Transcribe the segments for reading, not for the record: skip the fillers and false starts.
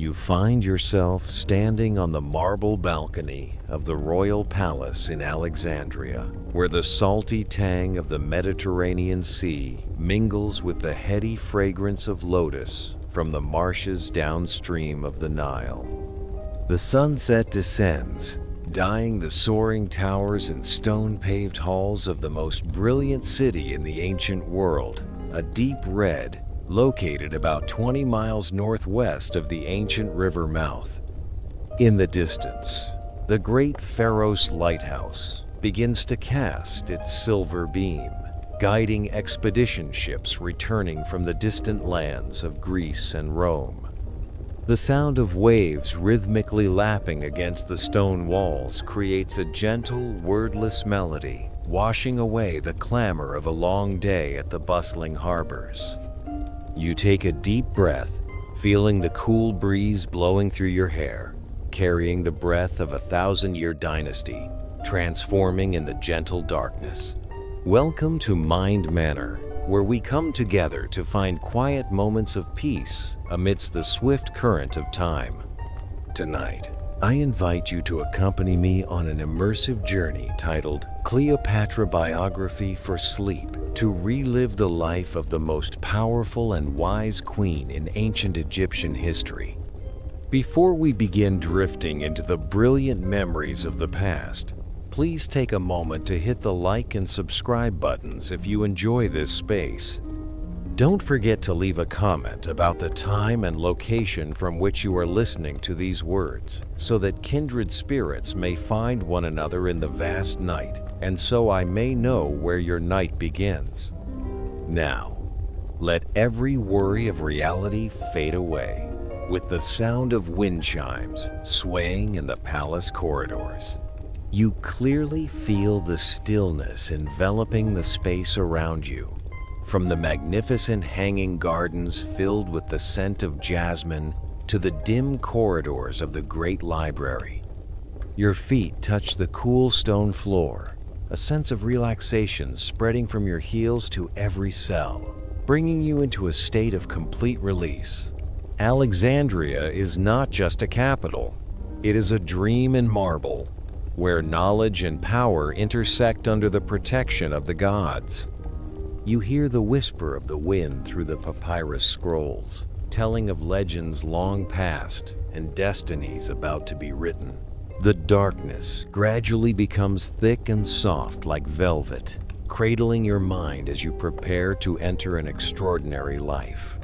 You find yourself standing on the marble balcony of the royal palace in Alexandria, where the salty tang of the Mediterranean Sea mingles with the heady fragrance of lotus from the marshes downstream of the Nile. The sunset descends, dyeing the soaring towers and stone-paved halls of the most brilliant city in the ancient world, a deep red, located about 20 miles northwest of the ancient river mouth. In the distance, the great Pharos lighthouse begins to cast its silver beam, guiding expedition ships returning from the distant lands of Greece and Rome. The sound of waves rhythmically lapping against the stone walls creates a gentle, wordless melody, washing away the clamor of a long day at the bustling harbors. You take a deep breath, feeling the cool breeze blowing through your hair, carrying the breath of a 1,000-year dynasty, transforming in the gentle darkness. Welcome to Mind Manor, where we come together to find quiet moments of peace amidst the swift current of time. Tonight, I invite you to accompany me on an immersive journey titled Cleopatra Biography for Sleep, to relive the life of the most powerful and wise queen in ancient Egyptian history. Before we begin drifting into the brilliant memories of the past, please take a moment to hit the like and subscribe buttons if you enjoy this space. Don't forget to leave a comment about the time and location from which you are listening to these words, so that kindred spirits may find one another in the vast night, and so I may know where your night begins. Now, let every worry of reality fade away, with the sound of wind chimes swaying in the palace corridors. You clearly feel the stillness enveloping the space around you, from the magnificent hanging gardens filled with the scent of jasmine to the dim corridors of the great library. Your feet touch the cool stone floor, a sense of relaxation spreading from your heels to every cell, bringing you into a state of complete release. Alexandria is not just a capital, it is a dream in marble, where knowledge and power intersect under the protection of the gods. You hear the whisper of the wind through the papyrus scrolls, telling of legends long past and destinies about to be written. The darkness gradually becomes thick and soft like velvet, cradling your mind as you prepare to enter an extraordinary life.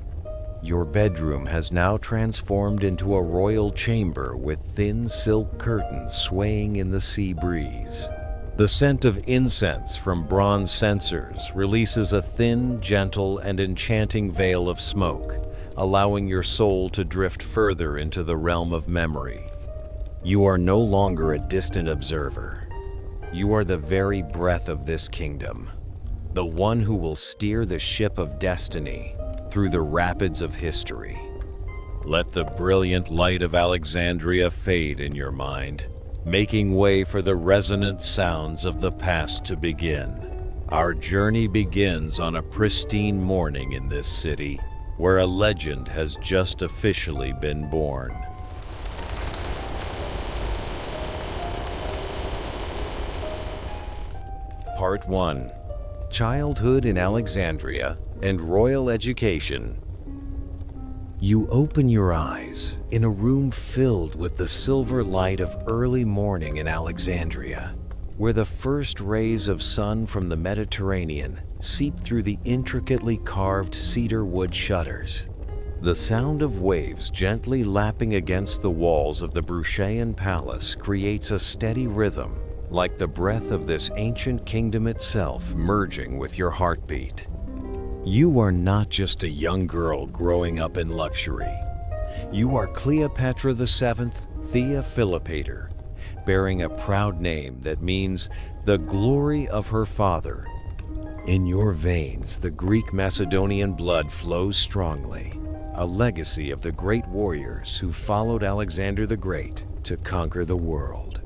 Your bedroom has now transformed into a royal chamber with thin silk curtains swaying in the sea breeze. The scent of incense from bronze censers releases a thin, gentle, and enchanting veil of smoke, allowing your soul to drift further into the realm of memory. You are no longer a distant observer. You are the very breath of this kingdom, the one who will steer the ship of destiny through the rapids of history. Let the brilliant light of Alexandria fade in your mind, making way for the resonant sounds of the past to begin. Our journey begins on a pristine morning in this city, where a legend has just officially been born. Part 1. Childhood in Alexandria and Royal Education. You open your eyes in a room filled with the silver light of early morning in Alexandria, where the first rays of sun from the Mediterranean seep through the intricately carved cedar wood shutters. The sound of waves gently lapping against the walls of the Brucheian Palace creates a steady rhythm, like the breath of this ancient kingdom itself merging with your heartbeat. You are not just a young girl growing up in luxury. You are Cleopatra VII Thea Philopator, bearing a proud name that means the glory of her father. In your veins, the Greek Macedonian blood flows strongly, a legacy of the great warriors who followed Alexander the Great to conquer the world.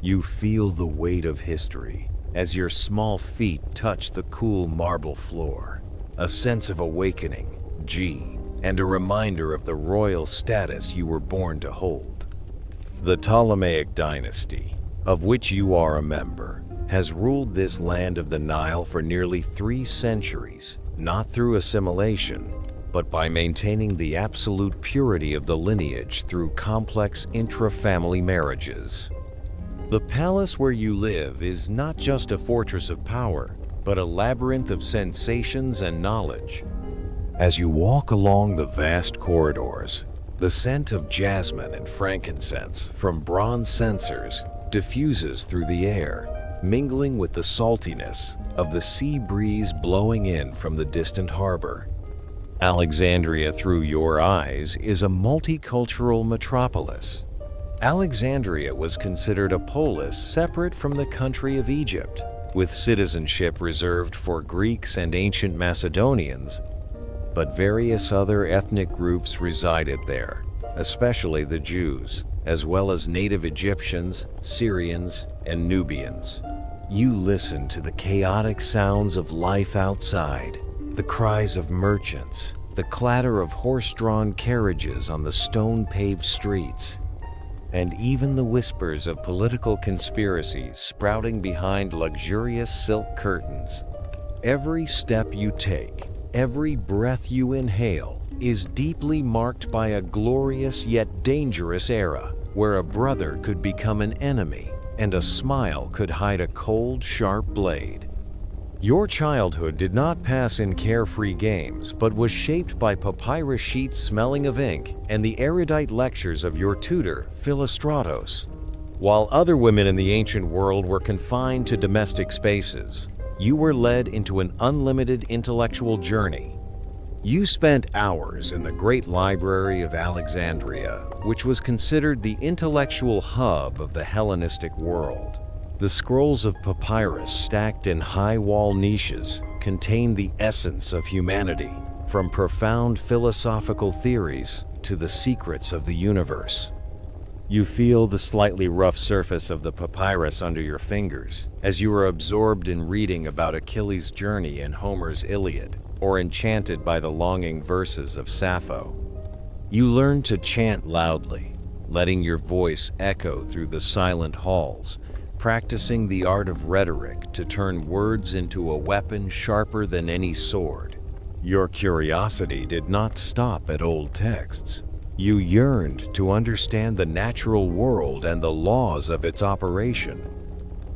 You feel the weight of history as your small feet touch the cool marble floor. A sense of awakening, and a reminder of the royal status you were born to hold. The Ptolemaic dynasty, of which you are a member, has ruled this land of the Nile for nearly 3 centuries, not through assimilation, but by maintaining the absolute purity of the lineage through complex intra-family marriages. The palace where you live is not just a fortress of power, but a labyrinth of sensations and knowledge. As you walk along the vast corridors, the scent of jasmine and frankincense from bronze censers diffuses through the air, mingling with the saltiness of the sea breeze blowing in from the distant harbor. Alexandria, through your eyes, is a multicultural metropolis. Alexandria was considered a polis separate from the country of Egypt, with citizenship reserved for Greeks and ancient Macedonians, but various other ethnic groups resided there, especially the Jews, as well as native Egyptians, Syrians, and Nubians. You listen to the chaotic sounds of life outside, the cries of merchants, the clatter of horse-drawn carriages on the stone-paved streets, and even the whispers of political conspiracies sprouting behind luxurious silk curtains. Every step you take, every breath you inhale, is deeply marked by a glorious yet dangerous era, where a brother could become an enemy, and a smile could hide a cold, sharp blade. Your childhood did not pass in carefree games, but was shaped by papyrus sheets smelling of ink and the erudite lectures of your tutor, Philostratos. While other women in the ancient world were confined to domestic spaces, you were led into an unlimited intellectual journey. You spent hours in the great library of Alexandria, which was considered the intellectual hub of the Hellenistic world. The scrolls of papyrus stacked in high-wall niches contain the essence of humanity, from profound philosophical theories to the secrets of the universe. You feel the slightly rough surface of the papyrus under your fingers as you are absorbed in reading about Achilles' journey in Homer's Iliad, or enchanted by the longing verses of Sappho. You learn to chant loudly, letting your voice echo through the silent halls, practicing the art of rhetoric to turn words into a weapon sharper than any sword. Your curiosity did not stop at old texts. You yearned to understand the natural world and the laws of its operation.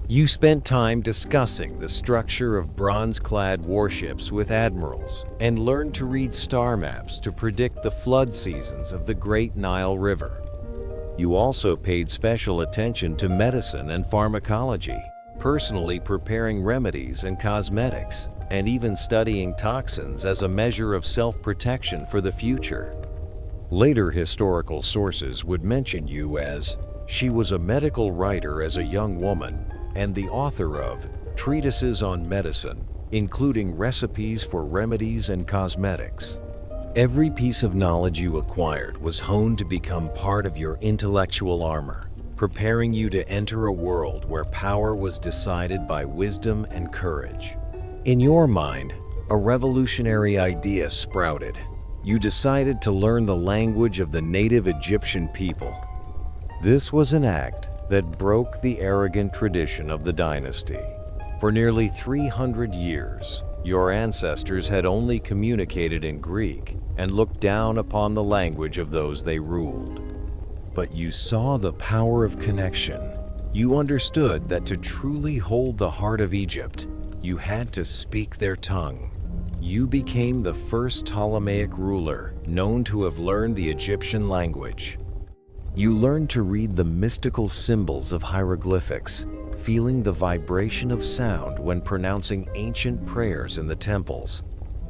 You spent time discussing the structure of bronze-clad warships with admirals and learned to read star maps to predict the flood seasons of the Great Nile River. You also paid special attention to medicine and pharmacology, personally preparing remedies and cosmetics, and even studying toxins as a measure of self-protection for the future. Later historical sources would mention you as, she was a medical writer as a young woman, and the author of treatises on medicine, including recipes for remedies and cosmetics. Every piece of knowledge you acquired was honed to become part of your intellectual armor, preparing you to enter a world where power was decided by wisdom and courage. In your mind, a revolutionary idea sprouted. You decided to learn the language of the native Egyptian people. This was an act that broke the arrogant tradition of the dynasty. For nearly 300 years, your ancestors had only communicated in Greek and looked down upon the language of those they ruled. But you saw the power of connection. You understood that to truly hold the heart of Egypt, you had to speak their tongue. You became the first Ptolemaic ruler known to have learned the Egyptian language. You learned to read the mystical symbols of hieroglyphics, feeling the vibration of sound when pronouncing ancient prayers in the temples.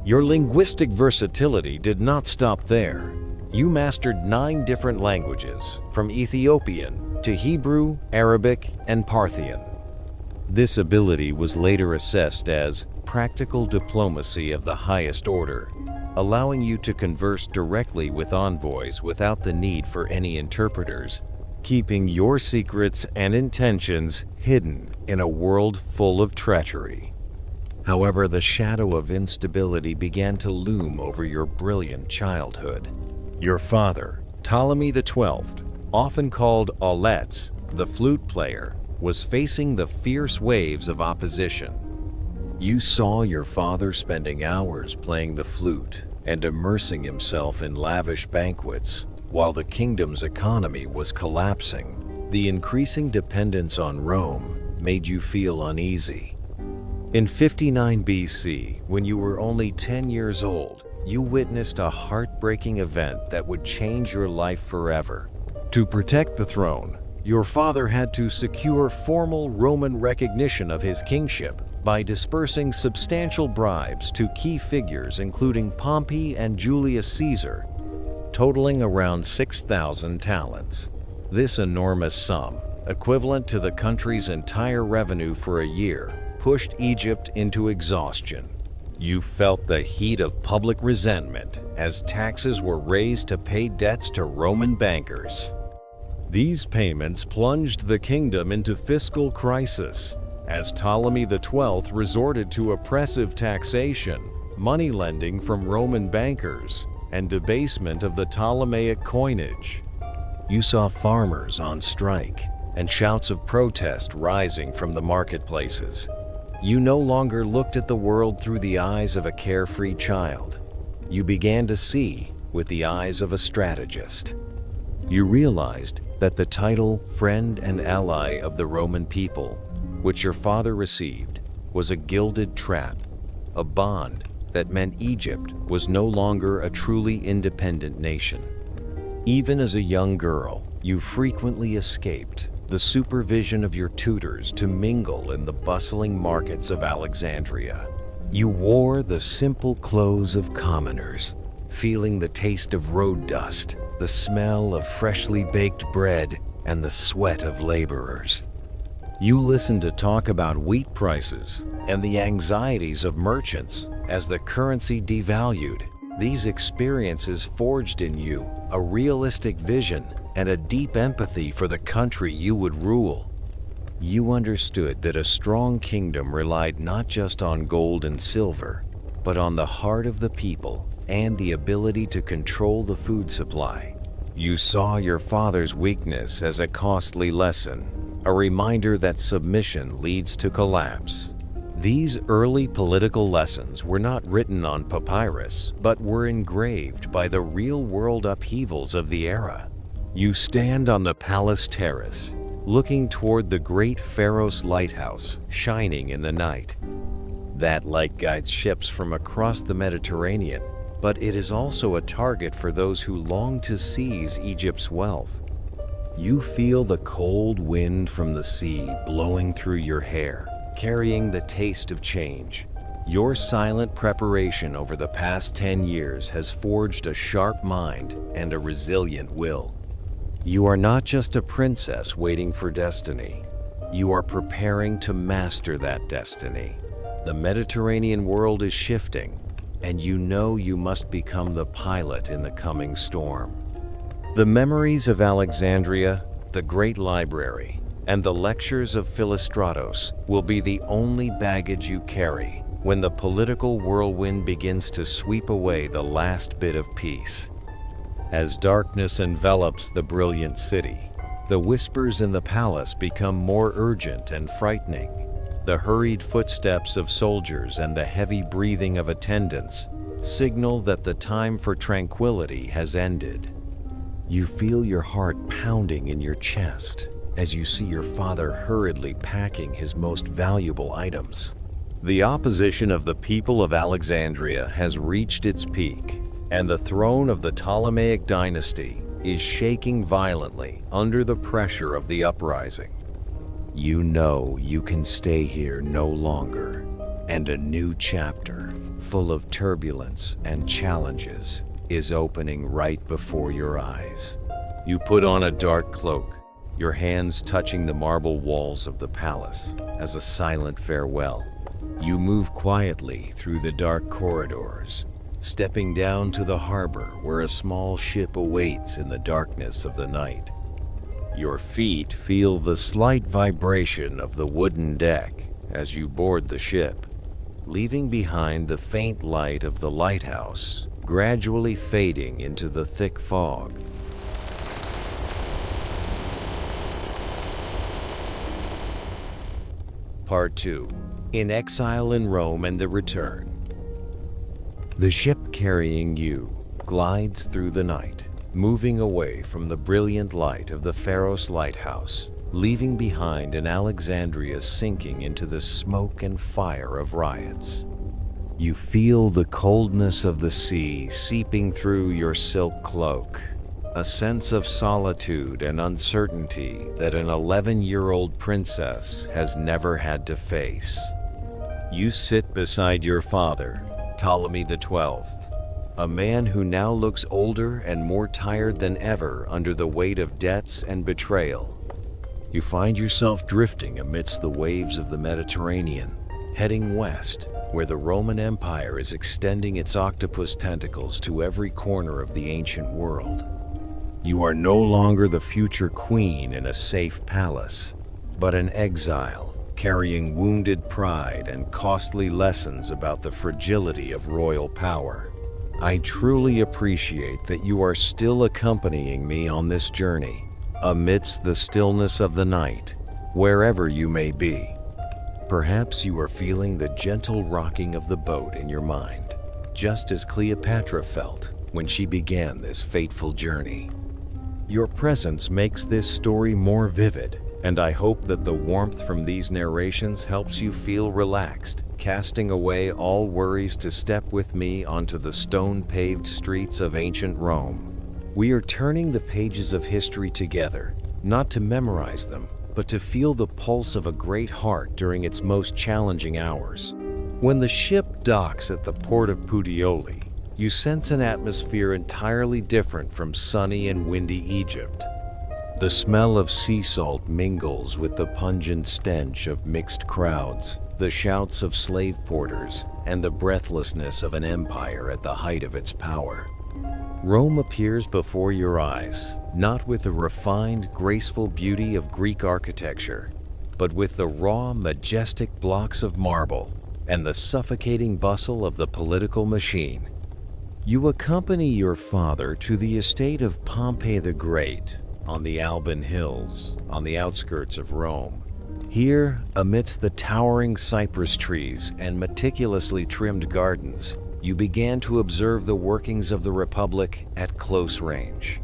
Your linguistic versatility did not stop there. You mastered 9 different languages, from Ethiopian to Hebrew, Arabic, and Parthian. This ability was later assessed as practical diplomacy of the highest order, allowing you to converse directly with envoys without the need for any interpreters, keeping your secrets and intentions hidden in a world full of treachery. However, the shadow of instability began to loom over your brilliant childhood. Your father, Ptolemy XII, often called Auletes, the flute player, was facing the fierce waves of opposition. You saw your father spending hours playing the flute and immersing himself in lavish banquets, while the kingdom's economy was collapsing. The increasing dependence on Rome made you feel uneasy. In 59 BC, when you were only 10 years old, you witnessed a heartbreaking event that would change your life forever. To protect the throne, your father had to secure formal Roman recognition of his kingship by dispersing substantial bribes to key figures including Pompey and Julius Caesar, totaling around 6,000 talents. This enormous sum, equivalent to the country's entire revenue for a year, pushed Egypt into exhaustion. You felt the heat of public resentment as taxes were raised to pay debts to Roman bankers. These payments plunged the kingdom into fiscal crisis as Ptolemy XII resorted to oppressive taxation, money lending from Roman bankers, and debasement of the Ptolemaic coinage. You saw farmers on strike and shouts of protest rising from the marketplaces. You no longer looked at the world through the eyes of a carefree child. You began to see with the eyes of a strategist. You realized that the title friend and ally of the Roman people, which your father received, was a gilded trap, a bond that meant Egypt was no longer a truly independent nation. Even as a young girl, you frequently escaped the supervision of your tutors to mingle in the bustling markets of Alexandria. You wore the simple clothes of commoners, feeling the taste of road dust, the smell of freshly baked bread, and the sweat of laborers. You listened to talk about wheat prices and the anxieties of merchants as the currency devalued. These experiences forged in you a realistic vision and a deep empathy for the country you would rule. You understood that a strong kingdom relied not just on gold and silver, but on the heart of the people and the ability to control the food supply. You saw your father's weakness as a costly lesson, a reminder that submission leads to collapse. These early political lessons were not written on papyrus, but were engraved by the real-world upheavals of the era. You stand on the palace terrace, looking toward the great Pharos lighthouse shining in the night. That light guides ships from across the Mediterranean, but it is also a target for those who long to seize Egypt's wealth. You feel the cold wind from the sea blowing through your hair, carrying the taste of change. Your silent preparation over the past 10 years has forged a sharp mind and a resilient will. You are not just a princess waiting for destiny. You are preparing to master that destiny. The Mediterranean world is shifting, and you know you must become the pilot in the coming storm. The memories of Alexandria, the Great Library, and the lectures of Philostratos will be the only baggage you carry when the political whirlwind begins to sweep away the last bit of peace. As darkness envelops the brilliant city, the whispers in the palace become more urgent and frightening. The hurried footsteps of soldiers and the heavy breathing of attendants signal that the time for tranquility has ended. You feel your heart pounding in your chest as you see your father hurriedly packing his most valuable items. The opposition of the people of Alexandria has reached its peak, and the throne of the Ptolemaic dynasty is shaking violently under the pressure of the uprising. You know you can stay here no longer, and a new chapter, full of turbulence and challenges, is opening right before your eyes. You put on a dark cloak, your hands touching the marble walls of the palace as a silent farewell. You move quietly through the dark corridors, stepping down to the harbor where a small ship awaits in the darkness of the night. Your feet feel the slight vibration of the wooden deck as you board the ship. leaving behind the faint light of the lighthouse, gradually fading into the thick fog. Part 2. In Exile in Rome and the Return. The ship carrying you glides through the night, moving away from the brilliant light of the Pharos lighthouse, leaving behind an Alexandria sinking into the smoke and fire of riots. You feel the coldness of the sea seeping through your silk cloak, a sense of solitude and uncertainty that an 11-year-old princess has never had to face. You sit beside your father, Ptolemy XII, a man who now looks older and more tired than ever under the weight of debts and betrayal. You find yourself drifting amidst the waves of the Mediterranean, heading west, where the Roman Empire is extending its octopus tentacles to every corner of the ancient world. You are no longer the future queen in a safe palace, but an exile, carrying wounded pride and costly lessons about the fragility of royal power. I truly appreciate that you are still accompanying me on this journey, amidst the stillness of the night, wherever you may be. Perhaps you are feeling the gentle rocking of the boat in your mind, just as Cleopatra felt when she began this fateful journey. Your presence makes this story more vivid, and I hope that the warmth from these narrations helps you feel relaxed, casting away all worries to step with me onto the stone-paved streets of ancient Rome. We are turning the pages of history together, not to memorize them, but to feel the pulse of a great heart during its most challenging hours. When the ship docks at the port of Puteoli, you sense an atmosphere entirely different from sunny and windy Egypt. The smell of sea salt mingles with the pungent stench of mixed crowds, the shouts of slave porters, and the breathlessness of an empire at the height of its power. Rome appears before your eyes, not with the refined, graceful beauty of Greek architecture, but with the raw, majestic blocks of marble and the suffocating bustle of the political machine. You accompany your father to the estate of Pompey the Great on the Alban Hills, on the outskirts of Rome. Here, amidst the towering cypress trees and meticulously trimmed gardens, you began to observe the workings of the Republic at close range.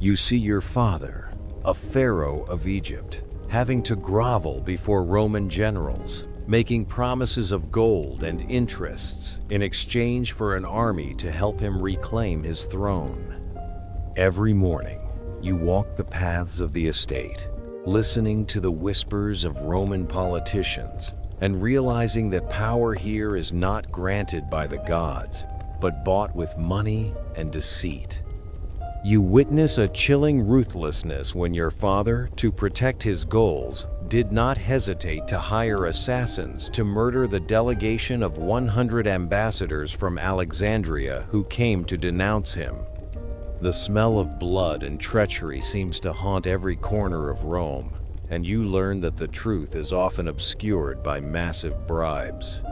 You see your father, a pharaoh of Egypt, having to grovel before Roman generals, making promises of gold and interests in exchange for an army to help him reclaim his throne. Every morning, you walk the paths of the estate, listening to the whispers of Roman politicians and realizing that power here is not granted by the gods, but bought with money and deceit. You witness a chilling ruthlessness when your father, to protect his goals, did not hesitate to hire assassins to murder the delegation of 100 ambassadors from Alexandria who came to denounce him. The smell of blood and treachery seems to haunt every corner of Rome, and you learn that the truth is often obscured by massive bribes.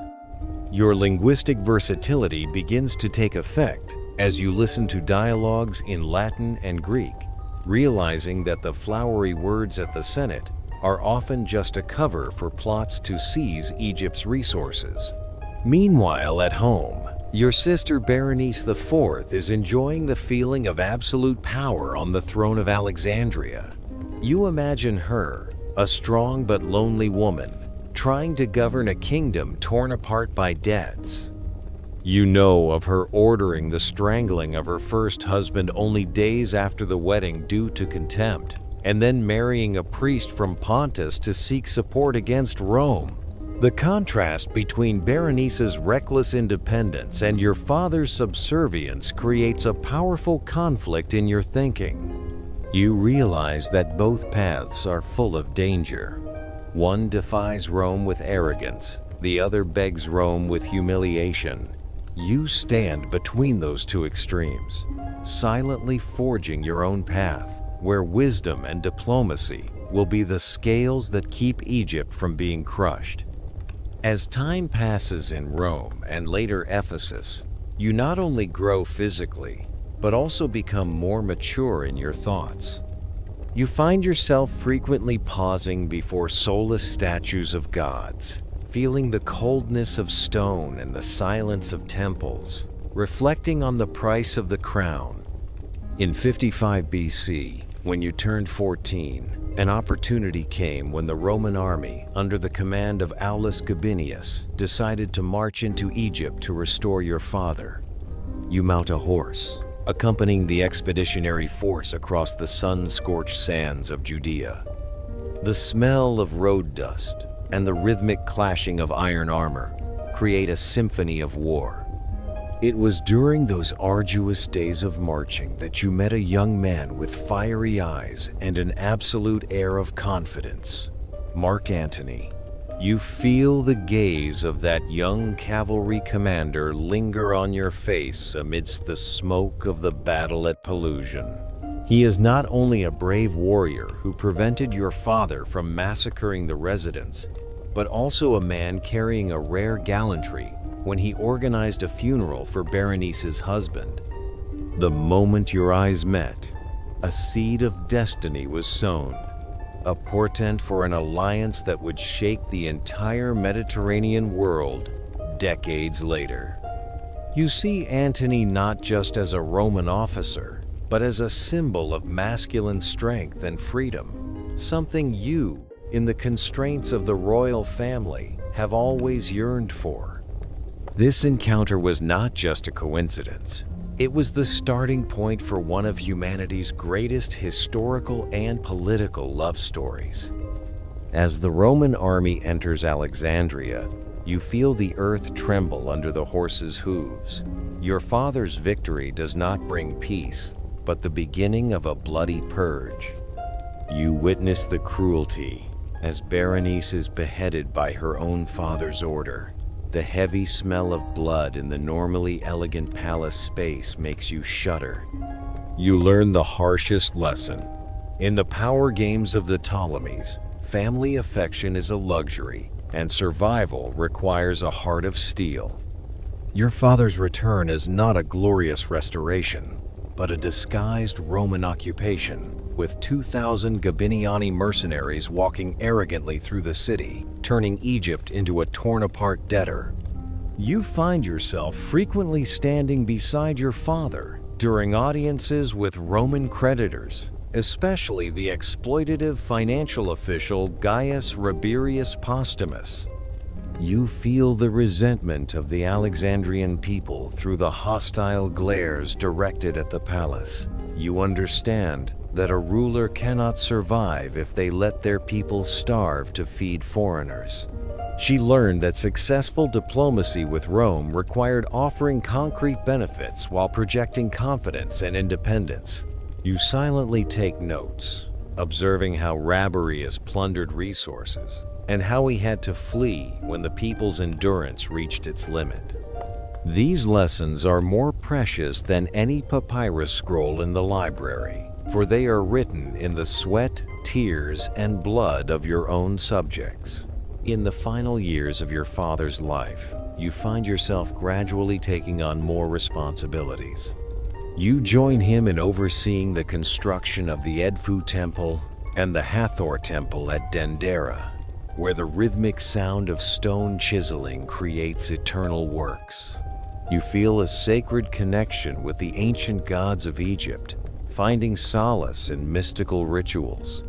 Your linguistic versatility begins to take effect as you listen to dialogues in Latin and Greek, realizing that the flowery words at the Senate are often just a cover for plots to seize Egypt's resources. Meanwhile, at home, your sister Berenice IV is enjoying the feeling of absolute power on the throne of Alexandria. You imagine her, a strong but lonely woman, trying to govern a kingdom torn apart by debts. You know of her ordering the strangling of her first husband only days after the wedding due to contempt, and then marrying a priest from Pontus to seek support against Rome. The contrast between Berenice's reckless independence and your father's subservience creates a powerful conflict in your thinking. You realize that both paths are full of danger. One defies Rome with arrogance, the other begs Rome with humiliation. You stand between those two extremes, silently forging your own path, where wisdom and diplomacy will be the scales that keep Egypt from being crushed. As time passes in Rome and later Ephesus, you not only grow physically, but also become more mature in your thoughts. You find yourself frequently pausing before soulless statues of gods, feeling the coldness of stone and the silence of temples, reflecting on the price of the crown. In 55 BC, when you turned 14, an opportunity came when the Roman army, under the command of Aulus Gabinius, decided to march into Egypt to restore your father. You mount a horse, accompanying the expeditionary force across the sun-scorched sands of Judea. The smell of road dust and the rhythmic clashing of iron armor create a symphony of war. It was during those arduous days of marching that you met a young man with fiery eyes and an absolute air of confidence, Mark Antony. You feel the gaze of that young cavalry commander linger on your face amidst the smoke of the battle at Pelusium. He is not only a brave warrior who prevented your father from massacring the residents, but also a man carrying a rare gallantry when he organized a funeral for Berenice's husband. The moment your eyes met, a seed of destiny was sown, a portent for an alliance that would shake the entire Mediterranean world decades later. You see Antony not just as a Roman officer, but as a symbol of masculine strength and freedom, something you, in the constraints of the royal family, have always yearned for. This encounter was not just a coincidence. It was the starting point for one of humanity's greatest historical and political love stories. As the Roman army enters Alexandria, you feel the earth tremble under the horses' hooves. Your father's victory does not bring peace, but the beginning of a bloody purge. You witness the cruelty as Berenice is beheaded by her own father's order. The heavy smell of blood in the normally elegant palace space makes you shudder. You learn the harshest lesson. In the power games of the Ptolemies, family affection is a luxury, and survival requires a heart of steel. Your father's return is not a glorious restoration, but a disguised Roman occupation, with 2,000 Gabiniani mercenaries walking arrogantly through the city, turning Egypt into a torn-apart debtor. You find yourself frequently standing beside your father during audiences with Roman creditors, especially the exploitative financial official Gaius Rabirius Postumus. You feel the resentment of the Alexandrian people through the hostile glares directed at the palace. You understand that a ruler cannot survive if they let their people starve to feed foreigners. She learned that successful diplomacy with Rome required offering concrete benefits while projecting confidence and independence. You silently take notes, observing how Rabirius plundered resources and how he had to flee when the people's endurance reached its limit. These lessons are more precious than any papyrus scroll in the library, for they are written in the sweat, tears, and blood of your own subjects. In the final years of your father's life, you find yourself gradually taking on more responsibilities. You join him in overseeing the construction of the Edfu Temple and the Hathor Temple at Dendera, where the rhythmic sound of stone chiseling creates eternal works. You feel a sacred connection with the ancient gods of Egypt, finding solace in mystical rituals.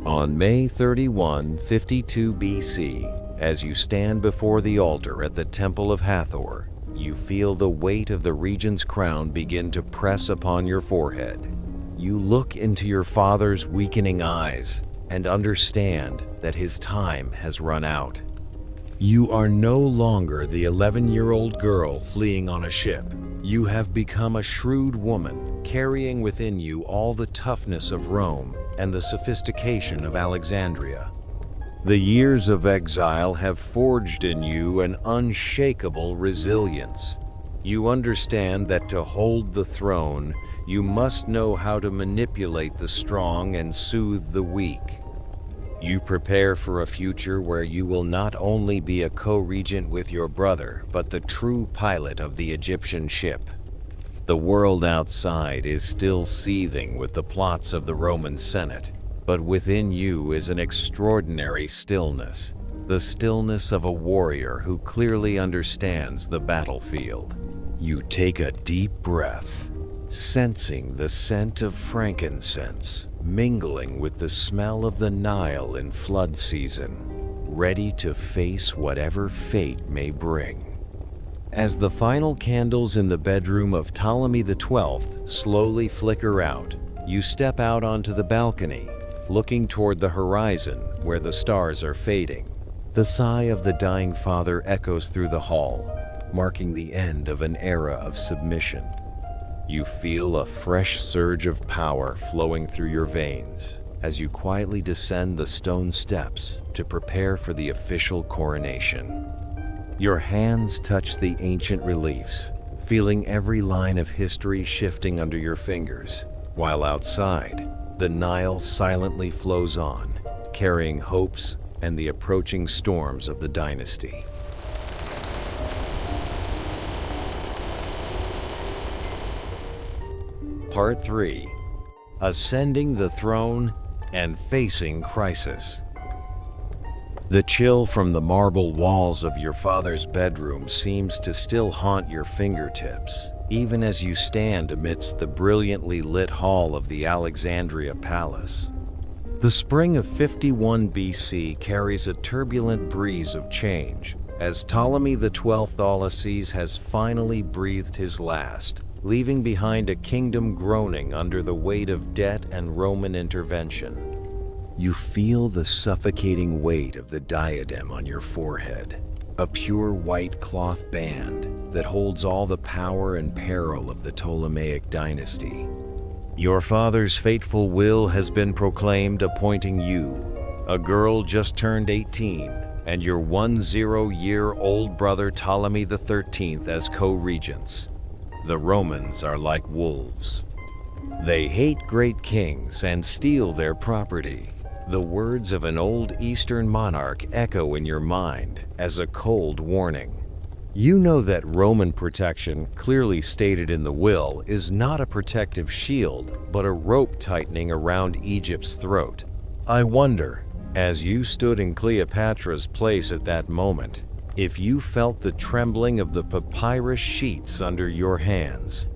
On May 31, 52 BC, as you stand before the altar at the Temple of Hathor, you feel the weight of the regent's crown begin to press upon your forehead. You look into your father's weakening eyes and understand that his time has run out. You are no longer the 11-year-old girl fleeing on a ship. You have become a shrewd woman, carrying within you all the toughness of Rome and the sophistication of Alexandria. The years of exile have forged in you an unshakable resilience. You understand that to hold the throne, you must know how to manipulate the strong and soothe the weak. You prepare for a future where you will not only be a co-regent with your brother, but the true pilot of the Egyptian ship. The world outside is still seething with the plots of the Roman Senate, but within you is an extraordinary stillness, the stillness of a warrior who clearly understands the battlefield. You take a deep breath, sensing the scent of frankincense, mingling with the smell of the Nile in flood season, ready to face whatever fate may bring. As the final candles in the bedroom of Ptolemy XII slowly flicker out, you step out onto the balcony, looking toward the horizon where the stars are fading. The sigh of the dying father echoes through the hall, marking the end of an era of submission. You feel a fresh surge of power flowing through your veins as you quietly descend the stone steps to prepare for the official coronation. Your hands touch the ancient reliefs, feeling every line of history shifting under your fingers, while outside, the Nile silently flows on, carrying hopes and the approaching storms of the dynasty. Part 3. Ascending the Throne and Facing Crisis. The chill from the marble walls of your father's bedroom seems to still haunt your fingertips, even as you stand amidst the brilliantly lit hall of the Alexandria Palace. The spring of 51 BC carries a turbulent breeze of change, as Ptolemy XII Ulysses has finally breathed his last, leaving behind a kingdom groaning under the weight of debt and Roman intervention. You feel the suffocating weight of the diadem on your forehead, a pure white cloth band that holds all the power and peril of the Ptolemaic dynasty. Your father's fateful will has been proclaimed, appointing you, a girl just turned 18, and your 10-year-old brother Ptolemy XIII as co-regents. The Romans are like wolves. They hate great kings and steal their property. The words of an old Eastern monarch echo in your mind as a cold warning. You know that Roman protection, clearly stated in the will, is not a protective shield, but a rope tightening around Egypt's throat. I wonder, as you stood in Cleopatra's place at that moment, if you felt the trembling of the papyrus sheets under your hands.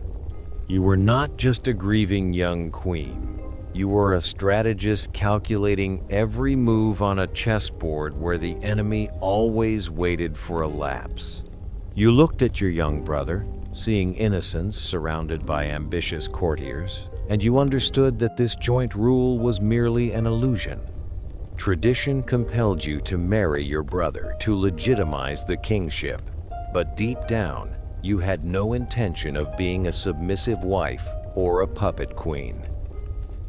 You were not just a grieving young queen. You were a strategist calculating every move on a chessboard where the enemy always waited for a lapse. You looked at your young brother, seeing innocence surrounded by ambitious courtiers, and you understood that this joint rule was merely an illusion. Tradition compelled you to marry your brother to legitimize the kingship, but deep down, you had no intention of being a submissive wife or a puppet queen.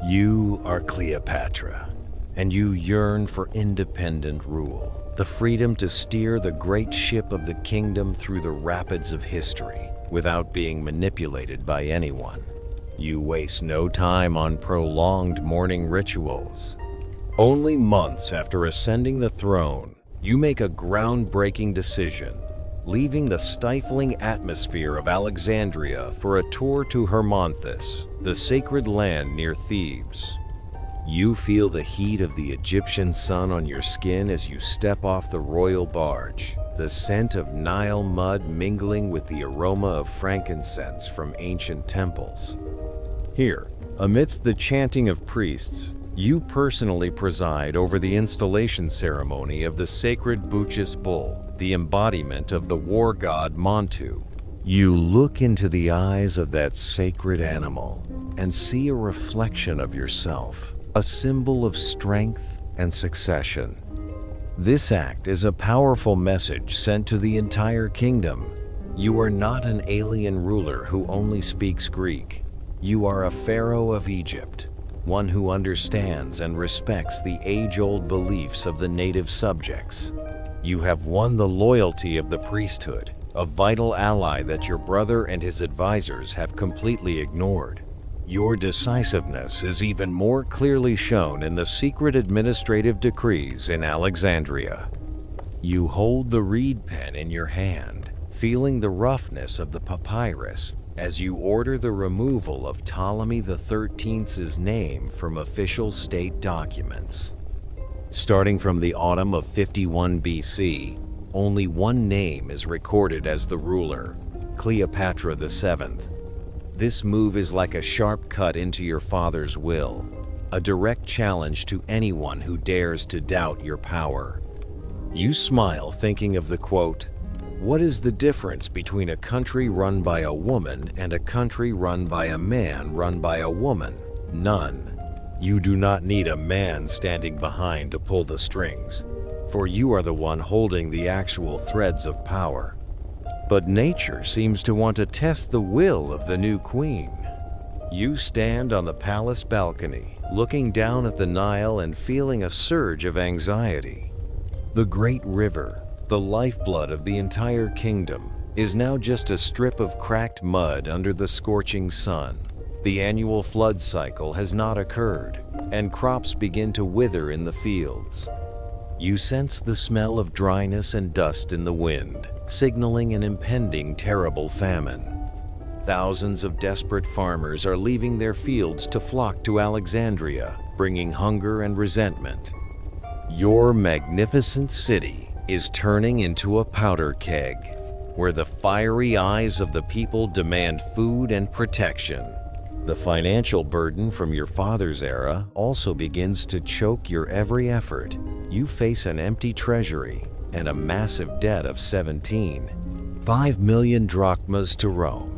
You are Cleopatra, and you yearn for independent rule, the freedom to steer the great ship of the kingdom through the rapids of history without being manipulated by anyone. You waste no time on prolonged mourning rituals. Only months after ascending the throne, you make a groundbreaking decision, leaving the stifling atmosphere of Alexandria for a tour to Hermonthis, the sacred land near Thebes. You feel the heat of the Egyptian sun on your skin as you step off the royal barge, the scent of Nile mud mingling with the aroma of frankincense from ancient temples. Here, amidst the chanting of priests, you personally preside over the installation ceremony of the sacred Buccis bull, the embodiment of the war god Montu. You look into the eyes of that sacred animal and see a reflection of yourself, a symbol of strength and succession. This act is a powerful message sent to the entire kingdom. You are not an alien ruler who only speaks Greek. You are a pharaoh of Egypt, one who understands and respects the age-old beliefs of the native subjects. You have won the loyalty of the priesthood, a vital ally that your brother and his advisors have completely ignored. Your decisiveness is even more clearly shown in the secret administrative decrees in Alexandria. You hold the reed pen in your hand, feeling the roughness of the papyrus as you order the removal of Ptolemy XIII's name from official state documents. Starting from the autumn of 51 BC, only one name is recorded as the ruler, Cleopatra VII. This move is like a sharp cut into your father's will, a direct challenge to anyone who dares to doubt your power. You smile thinking of the quote, "What is the difference between a country run by a woman and a country run by a man run by a woman? None. You do not need a man standing behind to pull the strings, for you are the one holding the actual threads of power." But nature seems to want to test the will of the new queen. You stand on the palace balcony, looking down at the Nile and feeling a surge of anxiety. The great river, the lifeblood of the entire kingdom, is now just a strip of cracked mud under the scorching sun. The annual flood cycle has not occurred, and crops begin to wither in the fields. You sense the smell of dryness and dust in the wind, signaling an impending terrible famine. Thousands of desperate farmers are leaving their fields to flock to Alexandria, bringing hunger and resentment. Your magnificent city is turning into a powder keg, where the fiery eyes of the people demand food and protection. The financial burden from your father's era also begins to choke your every effort. You face an empty treasury and a massive debt of 5 million drachmas to Rome.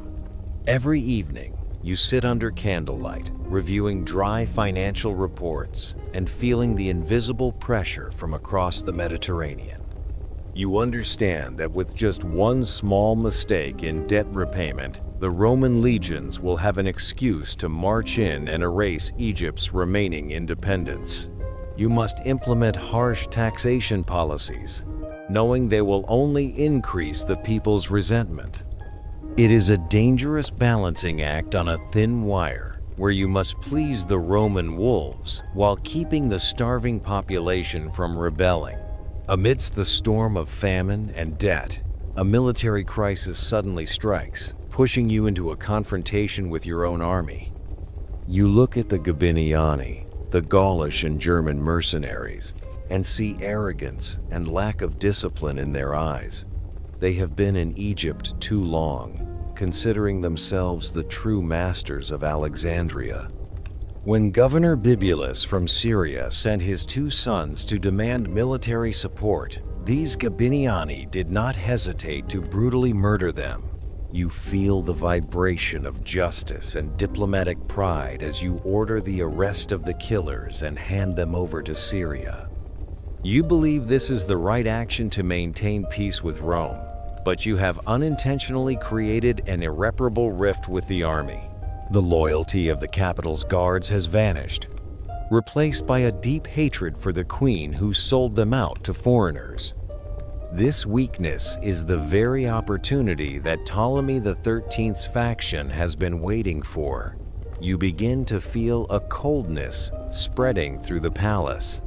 Every evening, you sit under candlelight, reviewing dry financial reports and feeling the invisible pressure from across the Mediterranean. You understand that with just one small mistake in debt repayment, the Roman legions will have an excuse to march in and erase Egypt's remaining independence. You must implement harsh taxation policies, knowing they will only increase the people's resentment. It is a dangerous balancing act on a thin wire, where you must please the Roman wolves while keeping the starving population from rebelling. Amidst the storm of famine and debt, a military crisis suddenly strikes, pushing you into a confrontation with your own army. You look at the Gabiniani, the Gaulish and German mercenaries, and see arrogance and lack of discipline in their eyes. They have been in Egypt too long, considering themselves the true masters of Alexandria. When Governor Bibulus from Syria sent his 2 sons to demand military support, these Gabiniani did not hesitate to brutally murder them. You feel the vibration of justice and diplomatic pride as you order the arrest of the killers and hand them over to Syria. You believe this is the right action to maintain peace with Rome, but you have unintentionally created an irreparable rift with the army. The loyalty of the capital's guards has vanished, replaced by a deep hatred for the queen who sold them out to foreigners. This weakness is the very opportunity that Ptolemy XIII's faction has been waiting for. You begin to feel a coldness spreading through the palace.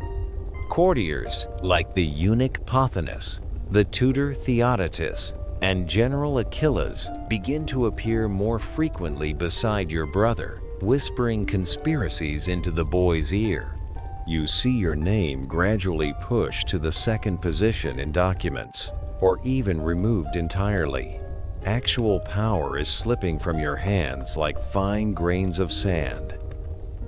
Courtiers like the eunuch Pothinus, the tutor Theodotus, and General Achilles begin to appear more frequently beside your brother, whispering conspiracies into the boy's ear. You see your name gradually pushed to the second position in documents, or even removed entirely. Actual power is slipping from your hands like fine grains of sand.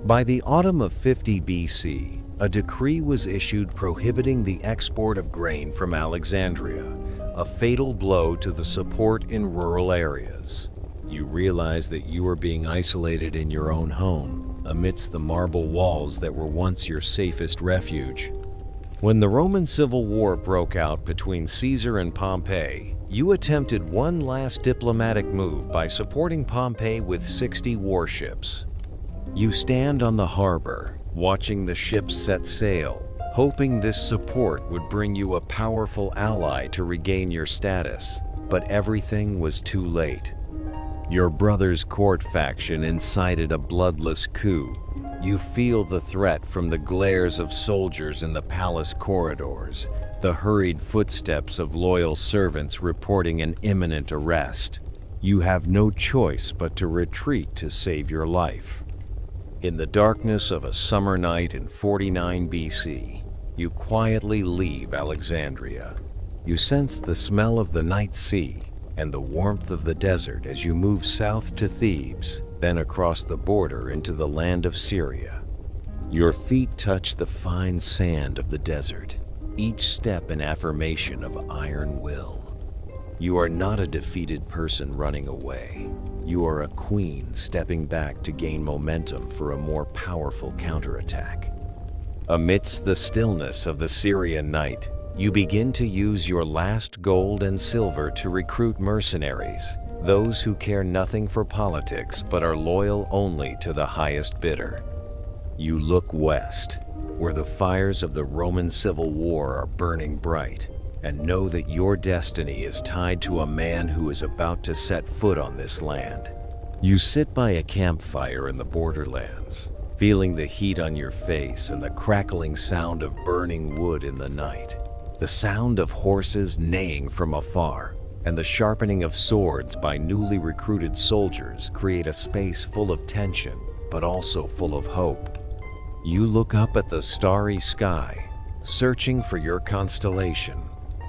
By the autumn of 50 BC, a decree was issued prohibiting the export of grain from Alexandria, a fatal blow to the support in rural areas. You realize that you are being isolated in your own home, amidst the marble walls that were once your safest refuge. When the Roman Civil War broke out between Caesar and Pompey, you attempted one last diplomatic move by supporting Pompey with 60 warships. You stand on the harbor, watching the ships set sail, hoping this support would bring you a powerful ally to regain your status, but everything was too late. Your brother's court faction incited a bloodless coup. You feel the threat from the glares of soldiers in the palace corridors, the hurried footsteps of loyal servants reporting an imminent arrest. You have no choice but to retreat to save your life. In the darkness of a summer night in 49 BC, you quietly leave Alexandria. You sense the smell of the night sea and the warmth of the desert as you move south to Thebes, then across the border into the land of Syria. Your feet touch the fine sand of the desert, each step an affirmation of iron will. You are not a defeated person running away. You are a queen stepping back to gain momentum for a more powerful counterattack. Amidst the stillness of the Syrian night, you begin to use your last gold and silver to recruit mercenaries, those who care nothing for politics but are loyal only to the highest bidder. You look west, where the fires of the Roman Civil War are burning bright, and know that your destiny is tied to a man who is about to set foot on this land. You sit by a campfire in the borderlands, feeling the heat on your face and the crackling sound of burning wood in the night. The sound of horses neighing from afar and the sharpening of swords by newly recruited soldiers create a space full of tension, but also full of hope. You look up at the starry sky, searching for your constellation,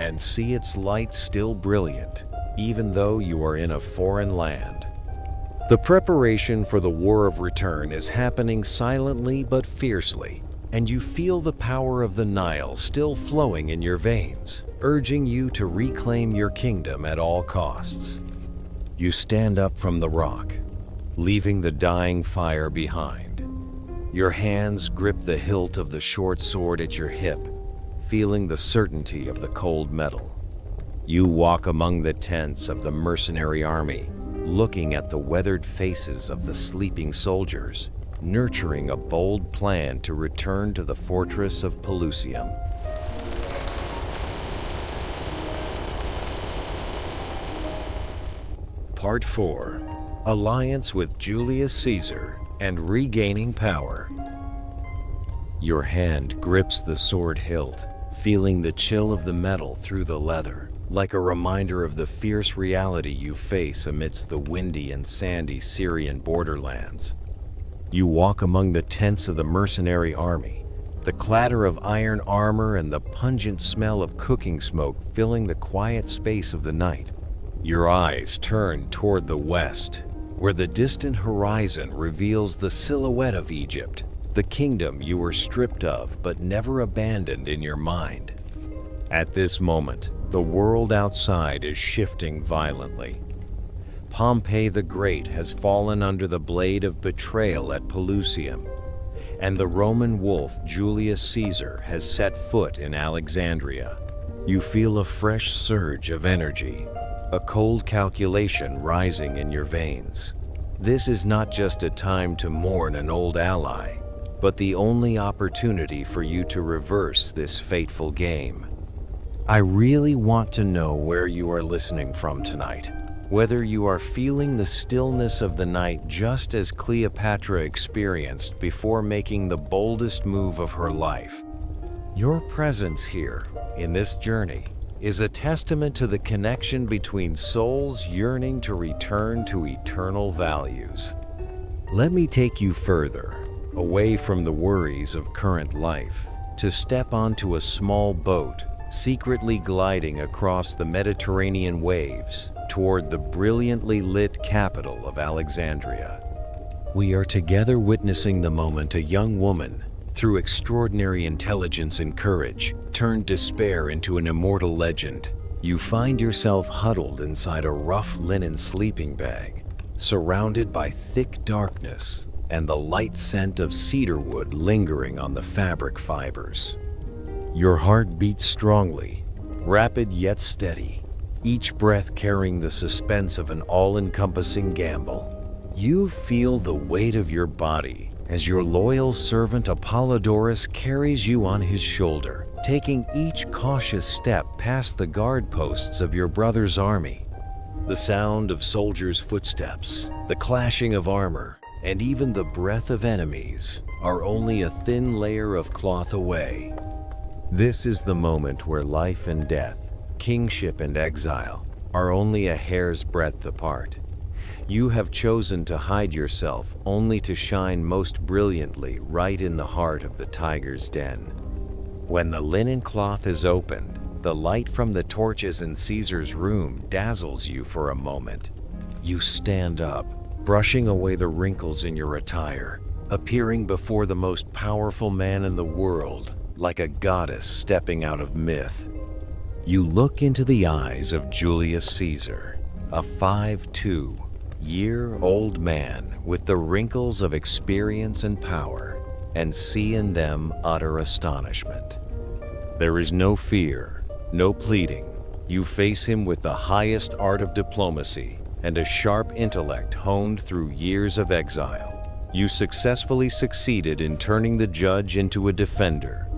and see its light still brilliant, even though you are in a foreign land. The preparation for the War of Return is happening silently but fiercely, and you feel the power of the Nile still flowing in your veins, urging you to reclaim your kingdom at all costs. You stand up from the rock, leaving the dying fire behind. Your hands grip the hilt of the short sword at your hip, feeling the certainty of the cold metal. You walk among the tents of the mercenary army, looking at the weathered faces of the sleeping soldiers, nurturing a bold plan to return to the fortress of Pelusium. Part 4. Alliance with Julius Caesar and regaining power. Your hand grips the sword hilt, feeling the chill of the metal through the leather, like a reminder of the fierce reality you face amidst the windy and sandy Syrian borderlands. You walk among the tents of the mercenary army, the clatter of iron armor and the pungent smell of cooking smoke filling the quiet space of the night. Your eyes turn toward the west, where the distant horizon reveals the silhouette of Egypt, the kingdom you were stripped of but never abandoned in your mind. At this moment, the world outside is shifting violently. Pompey the Great has fallen under the blade of betrayal at Pelusium, and the Roman wolf Julius Caesar has set foot in Alexandria. You feel a fresh surge of energy, a cold calculation rising in your veins. This is not just a time to mourn an old ally, but the only opportunity for you to reverse this fateful game. I really want to know where you are listening from tonight, whether you are feeling the stillness of the night just as Cleopatra experienced before making the boldest move of her life. Your presence here, in this journey, is a testament to the connection between souls yearning to return to eternal values. Let me take you further, away from the worries of current life, to step onto a small boat, secretly gliding across the Mediterranean waves toward the brilliantly lit capital of Alexandria. We are together witnessing the moment a young woman, through extraordinary intelligence and courage, turned despair into an immortal legend. You find yourself huddled inside a rough linen sleeping bag, surrounded by thick darkness and the light scent of cedarwood lingering on the fabric fibers. Your heart beats strongly, rapid yet steady, each breath carrying the suspense of an all-encompassing gamble. You feel the weight of your body as your loyal servant Apollodorus carries you on his shoulder, taking each cautious step past the guard posts of your brother's army. The sound of soldiers' footsteps, the clashing of armor, and even the breath of enemies are only a thin layer of cloth away. This is the moment where life and death, kingship and exile, are only a hair's breadth apart. You have chosen to hide yourself only to shine most brilliantly right in the heart of the tiger's den. When the linen cloth is opened, the light from the torches in Caesar's room dazzles you for a moment. You stand up, brushing away the wrinkles in your attire, appearing before the most powerful man in the world, like a goddess stepping out of myth. You look into the eyes of Julius Caesar, a 5'2" man with the wrinkles of experience and power, and see in them utter astonishment. There is no fear, no pleading. You face him with the highest art of diplomacy and a sharp intellect honed through years of exile. You successfully succeeded in turning the judge into a defender.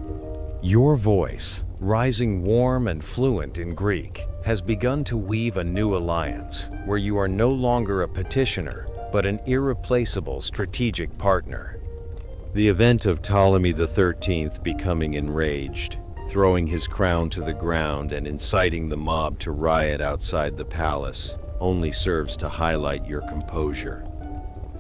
Your voice, rising warm and fluent in Greek, has begun to weave a new alliance where you are no longer a petitioner, but an irreplaceable strategic partner. The event of Ptolemy XIII becoming enraged, throwing his crown to the ground and inciting the mob to riot outside the palace, only serves to highlight your composure.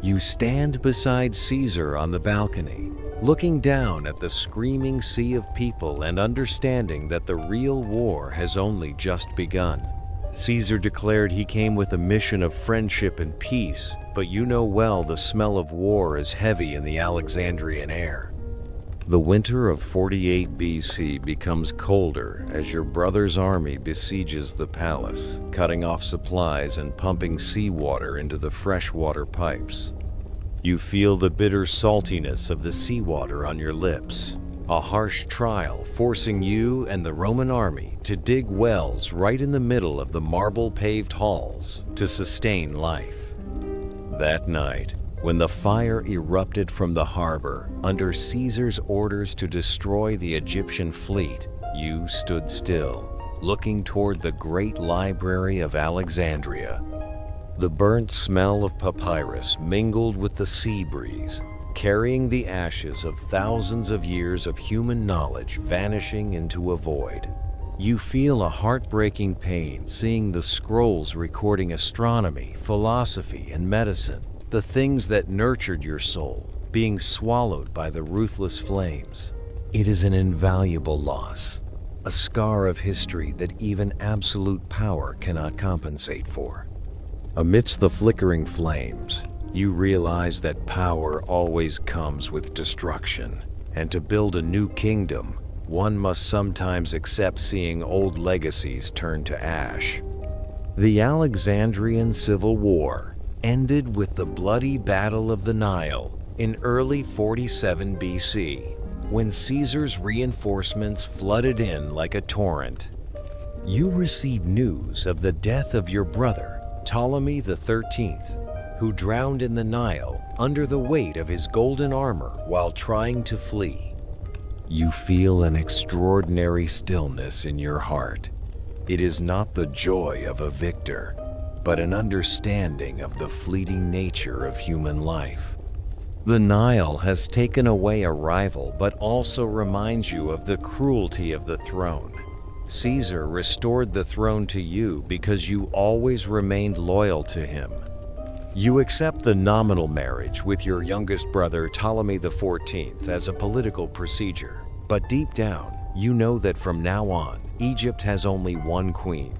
You stand beside Caesar on the balcony, looking down at the screaming sea of people and understanding that the real war has only just begun. Caesar declared he came with a mission of friendship and peace, but you know well the smell of war is heavy in the Alexandrian air. The winter of 48 BC becomes colder as your brother's army besieges the palace, cutting off supplies and pumping seawater into the freshwater pipes. You feel the bitter saltiness of the seawater on your lips, a harsh trial forcing you and the Roman army to dig wells right in the middle of the marble-paved halls to sustain life. That night, when the fire erupted from the harbor under Caesar's orders to destroy the Egyptian fleet, you stood still, looking toward the great library of Alexandria. The burnt smell of papyrus mingled with the sea breeze, carrying the ashes of thousands of years of human knowledge vanishing into a void. You feel a heartbreaking pain seeing the scrolls recording astronomy, philosophy, and medicine, the things that nurtured your soul, being swallowed by the ruthless flames. It is an invaluable loss, a scar of history that even absolute power cannot compensate for. Amidst the flickering flames, you realize that power always comes with destruction, and to build a new kingdom, one must sometimes accept seeing old legacies turn to ash. The Alexandrian Civil War ended with the bloody Battle of the Nile in early 47 BC, when Caesar's reinforcements flooded in like a torrent. You receive news of the death of your brother, Ptolemy XIII, who drowned in the Nile under the weight of his golden armor while trying to flee. You feel an extraordinary stillness in your heart. It is not the joy of a victor, but an understanding of the fleeting nature of human life. The Nile has taken away a rival, but also reminds you of the cruelty of the throne. Caesar restored the throne to you because you always remained loyal to him. You accept the nominal marriage with your youngest brother Ptolemy XIV as a political procedure, but deep down, you know that from now on, Egypt has only one queen.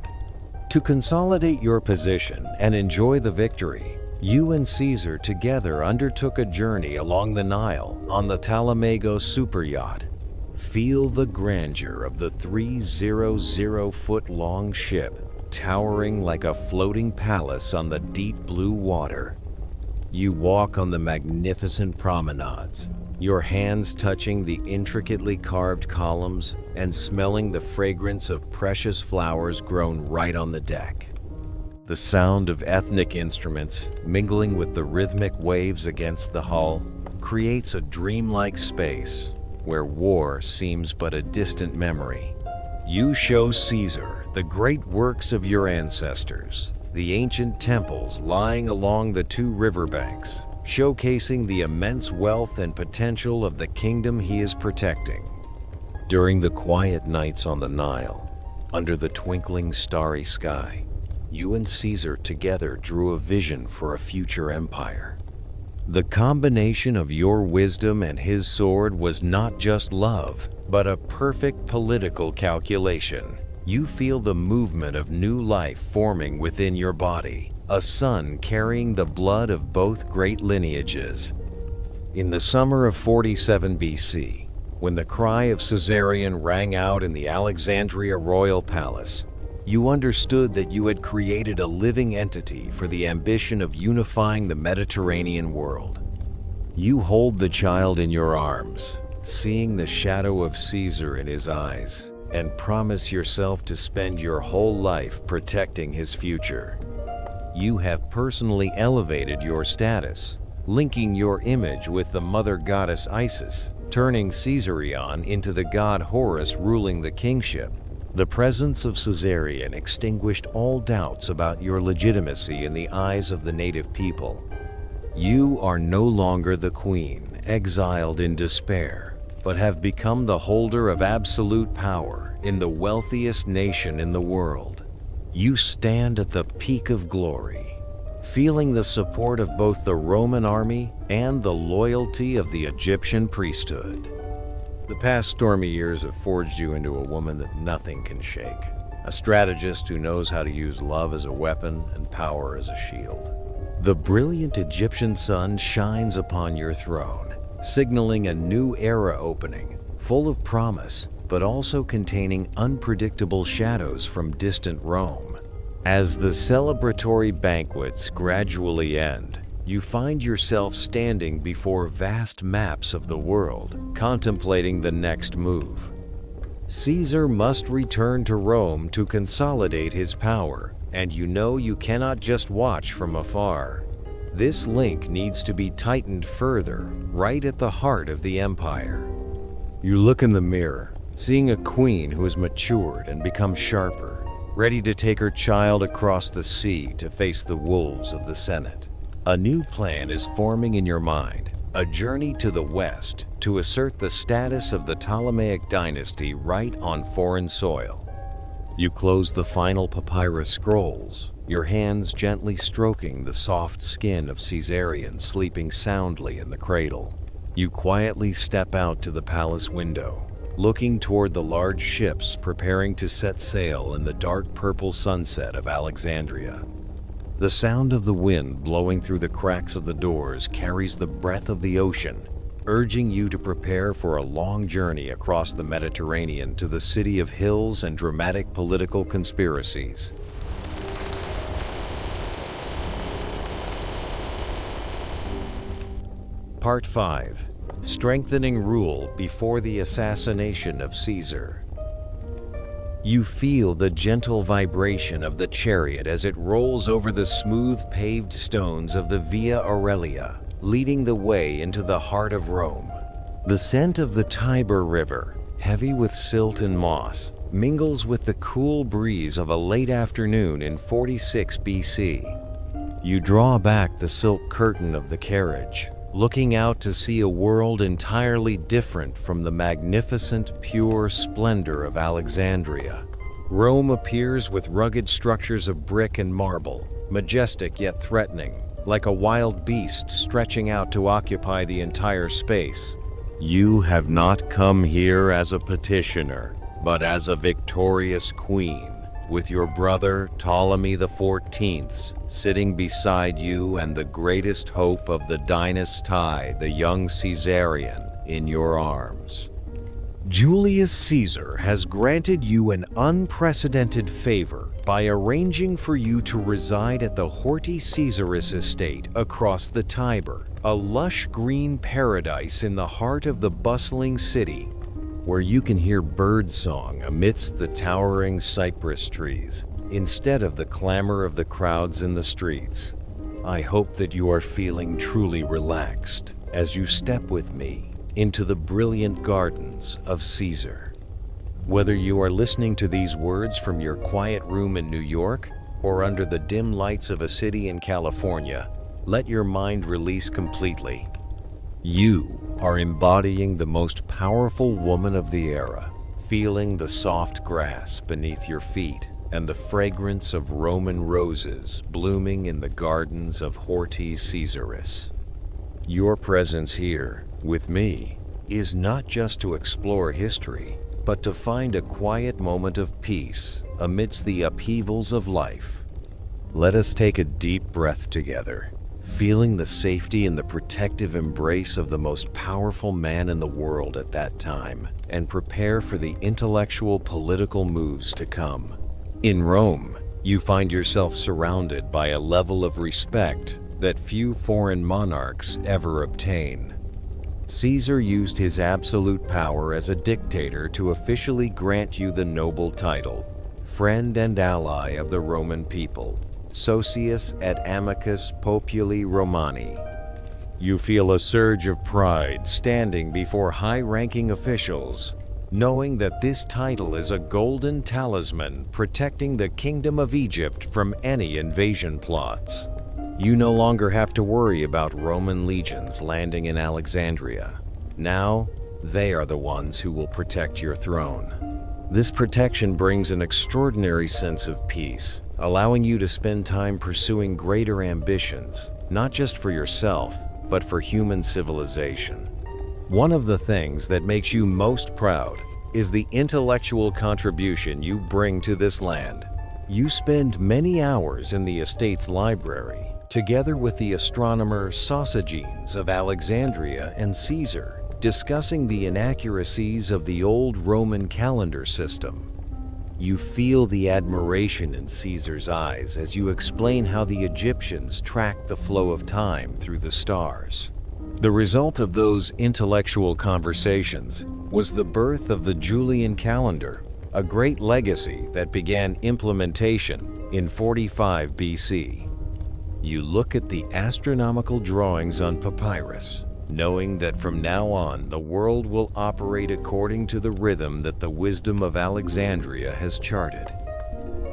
To consolidate your position and enjoy the victory, you and Caesar together undertook a journey along the Nile on the Talamago superyacht. Feel the grandeur of the 300-foot-long ship, towering like a floating palace on the deep blue water. You walk on the magnificent promenades, your hands touching the intricately carved columns and smelling the fragrance of precious flowers grown right on the deck. The sound of ethnic instruments mingling with the rhythmic waves against the hull creates a dreamlike space where war seems but a distant memory. You show Caesar the great works of your ancestors, the ancient temples lying along the two riverbanks, showcasing the immense wealth and potential of the kingdom he is protecting. During the quiet nights on the Nile, under the twinkling starry sky, you and Caesar together drew a vision for a future empire. The combination of your wisdom and his sword was not just love, but a perfect political calculation. You feel the movement of new life forming within your body, a son carrying the blood of both great lineages. In the summer of 47 BC, when the cry of Caesarion rang out in the Alexandria royal palace, you understood that you had created a living entity for the ambition of unifying the Mediterranean world. You hold the child in your arms, seeing the shadow of Caesar in his eyes, and promise yourself to spend your whole life protecting his future. You have personally elevated your status, linking your image with the mother goddess Isis, turning Caesarion into the god Horus ruling the kingship. The presence of Caesarion extinguished all doubts about your legitimacy in the eyes of the native people. You are no longer the queen, exiled in despair, but have become the holder of absolute power in the wealthiest nation in the world. You stand at the peak of glory, feeling the support of both the Roman army and the loyalty of the Egyptian priesthood. The past stormy years have forged you into a woman that nothing can shake, a strategist who knows how to use love as a weapon and power as a shield. The brilliant Egyptian sun shines upon your throne, signaling a new era opening, full of promise, but also containing unpredictable shadows from distant Rome. As the celebratory banquets gradually end, you find yourself standing before vast maps of the world, contemplating the next move. Caesar must return to Rome to consolidate his power, and you know you cannot just watch from afar. This link needs to be tightened further, right at the heart of the empire. You look in the mirror, seeing a queen who has matured and become sharper, ready to take her child across the sea to face the wolves of the Senate. A new plan is forming in your mind, a journey to the west to assert the status of the Ptolemaic dynasty right on foreign soil. You close the final papyrus scrolls, your hands gently stroking the soft skin of Caesarion sleeping soundly in the cradle. You quietly step out to the palace window, looking toward the large ships preparing to set sail in the dark purple sunset of Alexandria. The sound of the wind blowing through the cracks of the doors carries the breath of the ocean, urging you to prepare for a long journey across the Mediterranean to the city of hills and dramatic political conspiracies. Part 5. Strengthening Rule Before the Assassination of Caesar. You feel the gentle vibration of the chariot as it rolls over the smooth paved stones of the Via Aurelia, leading the way into the heart of Rome. The scent of the Tiber River, heavy with silt and moss, mingles with the cool breeze of a late afternoon in 46 BC. You draw back the silk curtain of the carriage, looking out to see a world entirely different from the magnificent, pure splendor of Alexandria. Rome appears with rugged structures of brick and marble, majestic yet threatening, like a wild beast stretching out to occupy the entire space. You have not come here as a petitioner, but as a victorious queen, with your brother Ptolemy XIV sitting beside you and the greatest hope of the dynasty, the young Caesarion, in your arms. Julius Caesar has granted you an unprecedented favor by arranging for you to reside at the Horti Caesaris estate across the Tiber, a lush green paradise in the heart of the bustling city, where you can hear birdsong amidst the towering cypress trees, instead of the clamor of the crowds in the streets. I hope that you are feeling truly relaxed as you step with me into the brilliant gardens of Caesar. Whether you are listening to these words from your quiet room in New York, or under the dim lights of a city in California, let your mind release completely. You are embodying the most powerful woman of the era, feeling the soft grass beneath your feet and the fragrance of Roman roses blooming in the gardens of Horti Caesaris. Your presence here, with me, is not just to explore history, but to find a quiet moment of peace amidst the upheavals of life. Let us take a deep breath together, feeling the safety and the protective embrace of the most powerful man in the world at that time, and prepare for the intellectual political moves to come. In Rome, you find yourself surrounded by a level of respect that few foreign monarchs ever obtain. Caesar used his absolute power as a dictator to officially grant you the noble title, friend and ally of the Roman people, Socius et amicus populi Romani. You feel a surge of pride standing before high-ranking officials, knowing that this title is a golden talisman protecting the Kingdom of Egypt from any invasion plots. You no longer have to worry about Roman legions landing in Alexandria. Now, they are the ones who will protect your throne. This protection brings an extraordinary sense of peace, allowing you to spend time pursuing greater ambitions, not just for yourself, but for human civilization. One of the things that makes you most proud is the intellectual contribution you bring to this land. You spend many hours in the estate's library, together with the astronomer Sosigenes of Alexandria and Caesar, discussing the inaccuracies of the old Roman calendar system. You feel the admiration in Caesar's eyes as you explain how the Egyptians tracked the flow of time through the stars. The result of those intellectual conversations was the birth of the Julian calendar, a great legacy that began implementation in 45 BC. You look at the astronomical drawings on papyrus, knowing that from now on the world will operate according to the rhythm that the wisdom of Alexandria has charted.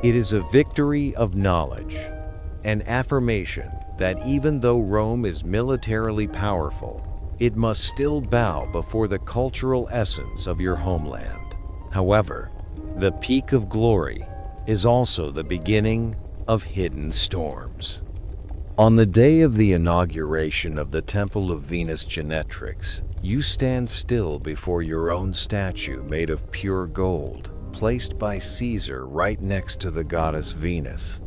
It is a victory of knowledge, an affirmation that even though Rome is militarily powerful, it must still bow before the cultural essence of your homeland. However, the peak of glory is also the beginning of hidden storms. On the day of the inauguration of the Temple of Venus Genetrix, you stand still before your own statue made of pure gold, placed by Caesar right next to the goddess Venus.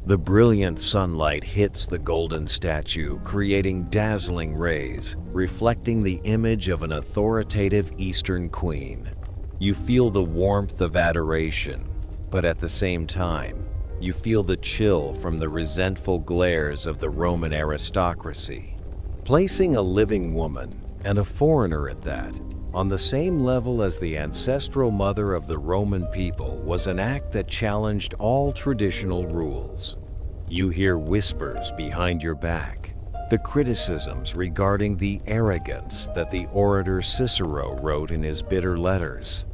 The brilliant sunlight hits the golden statue, creating dazzling rays, reflecting the image of an authoritative Eastern queen. You feel the warmth of adoration, but at the same time, you feel the chill from the resentful glares of the Roman aristocracy. Placing a living woman, and a foreigner at that, on the same level as the ancestral mother of the Roman people was an act that challenged all traditional rules. You hear whispers behind your back, the criticisms regarding the arrogance that the orator Cicero wrote in his bitter letters.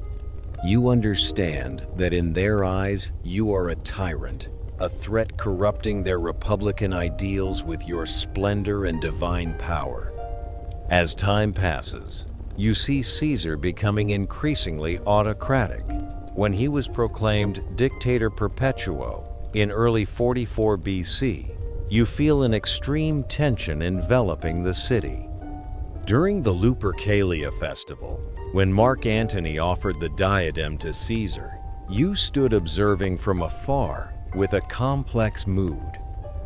You understand that in their eyes you are a tyrant, a threat corrupting their republican ideals with your splendor and divine power. As time passes, you see Caesar becoming increasingly autocratic. When he was proclaimed Dictator Perpetuo in early 44 BC, you feel an extreme tension enveloping the city. During the Lupercalia festival, when Mark Antony offered the diadem to Caesar, you stood observing from afar with a complex mood.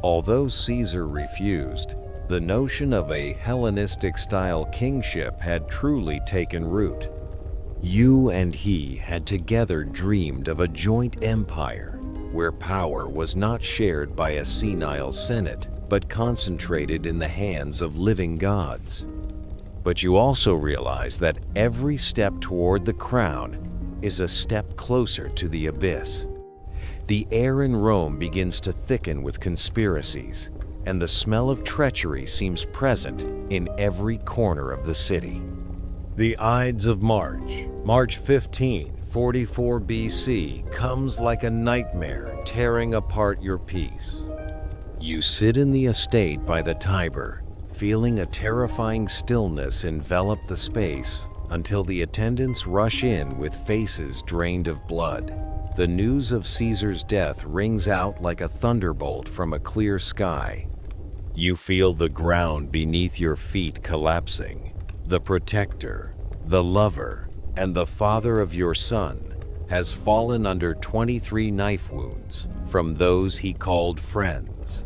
Although Caesar refused, the notion of a Hellenistic-style kingship had truly taken root. You and he had together dreamed of a joint empire, where power was not shared by a senile senate, but concentrated in the hands of living gods. But you also realize that every step toward the crown is a step closer to the abyss. The air in Rome begins to thicken with conspiracies, and the smell of treachery seems present in every corner of the city. The Ides of March, March 15, 44 BC comes like a nightmare, tearing apart your peace. You sit in the estate by the Tiber, feeling a terrifying stillness envelop the space until the attendants rush in with faces drained of blood. The news of Caesar's death rings out like a thunderbolt from a clear sky. You feel the ground beneath your feet collapsing. The protector, the lover, and the father of your son has fallen under 23 knife wounds from those he called friends.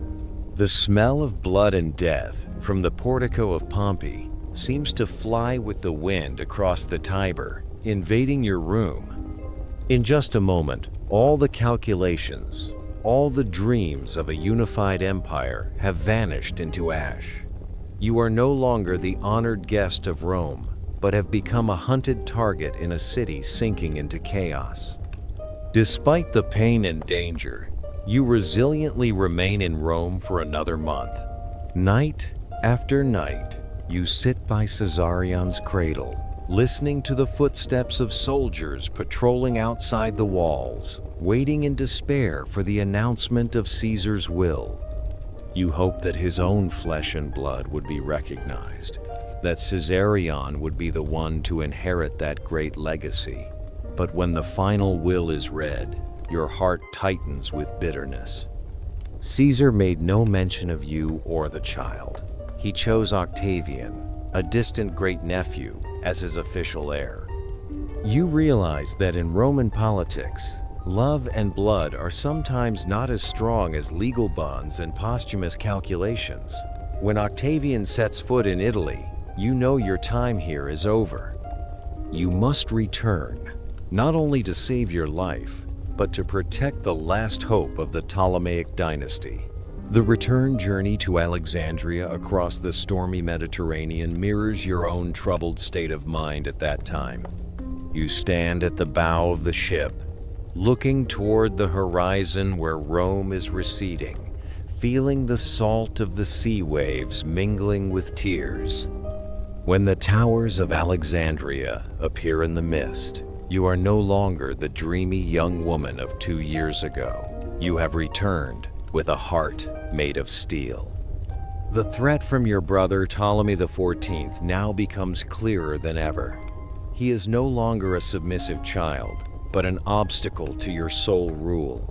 The smell of blood and death from the portico of Pompey seems to fly with the wind across the Tiber, invading your room. In just a moment, all the calculations, all the dreams of a unified empire have vanished into ash. You are no longer the honored guest of Rome, but have become a hunted target in a city sinking into chaos. Despite the pain and danger, you resiliently remain in Rome for another month. Night after night, you sit by Caesarion's cradle, listening to the footsteps of soldiers patrolling outside the walls, waiting in despair for the announcement of Caesar's will. You hope that his own flesh and blood would be recognized, that Caesarion would be the one to inherit that great legacy. But when the final will is read, your heart tightens with bitterness. Caesar made no mention of you or the child. He chose Octavian, a distant great-nephew, as his official heir. You realize that in Roman politics, love and blood are sometimes not as strong as legal bonds and posthumous calculations. When Octavian sets foot in Italy, you know your time here is over. You must return, not only to save your life, but to protect the last hope of the Ptolemaic dynasty. The return journey to Alexandria across the stormy Mediterranean mirrors your own troubled state of mind at that time. You stand at the bow of the ship, looking toward the horizon where Rome is receding, feeling the salt of the sea waves mingling with tears. When the towers of Alexandria appear in the mist, you are no longer the dreamy young woman of 2 years ago. You have returned with a heart made of steel. The threat from your brother Ptolemy XIV now becomes clearer than ever. He is no longer a submissive child, but an obstacle to your sole rule.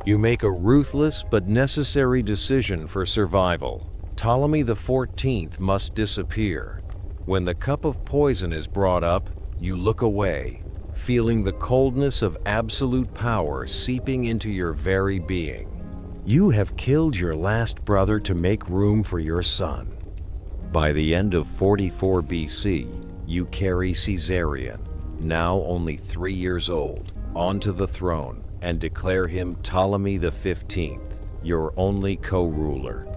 You make a ruthless but necessary decision for survival. Ptolemy XIV must disappear. When the cup of poison is brought up, you look away, feeling the coldness of absolute power seeping into your very being. You have killed your last brother to make room for your son. By the end of 44 BC, you carry Caesarion, now only 3 years old, onto the throne and declare him Ptolemy XV, your only co-ruler.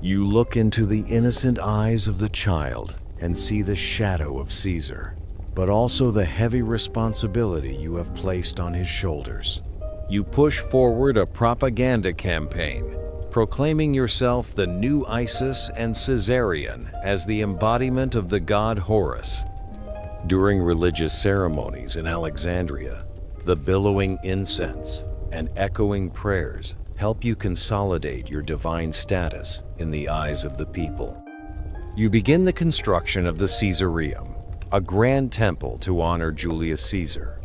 You look into the innocent eyes of the child and see the shadow of Caesar, but also the heavy responsibility you have placed on his shoulders. You push forward a propaganda campaign, proclaiming yourself the new Isis and Caesarion as the embodiment of the god Horus. During religious ceremonies in Alexandria, the billowing incense and echoing prayers help you consolidate your divine status in the eyes of the people. You begin the construction of the Caesareum, a grand temple to honor Julius Caesar,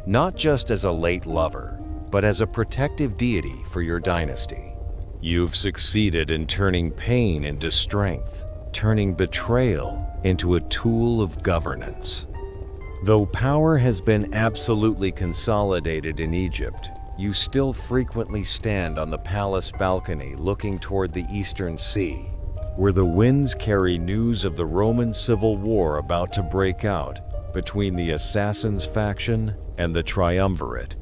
not just as a late lover, but as a protective deity for your dynasty. You've succeeded in turning pain into strength, turning betrayal into a tool of governance. Though power has been absolutely consolidated in Egypt, you still frequently stand on the palace balcony looking toward the Eastern Sea, where the winds carry news of the Roman civil war about to break out between the Assassins faction and the Triumvirate.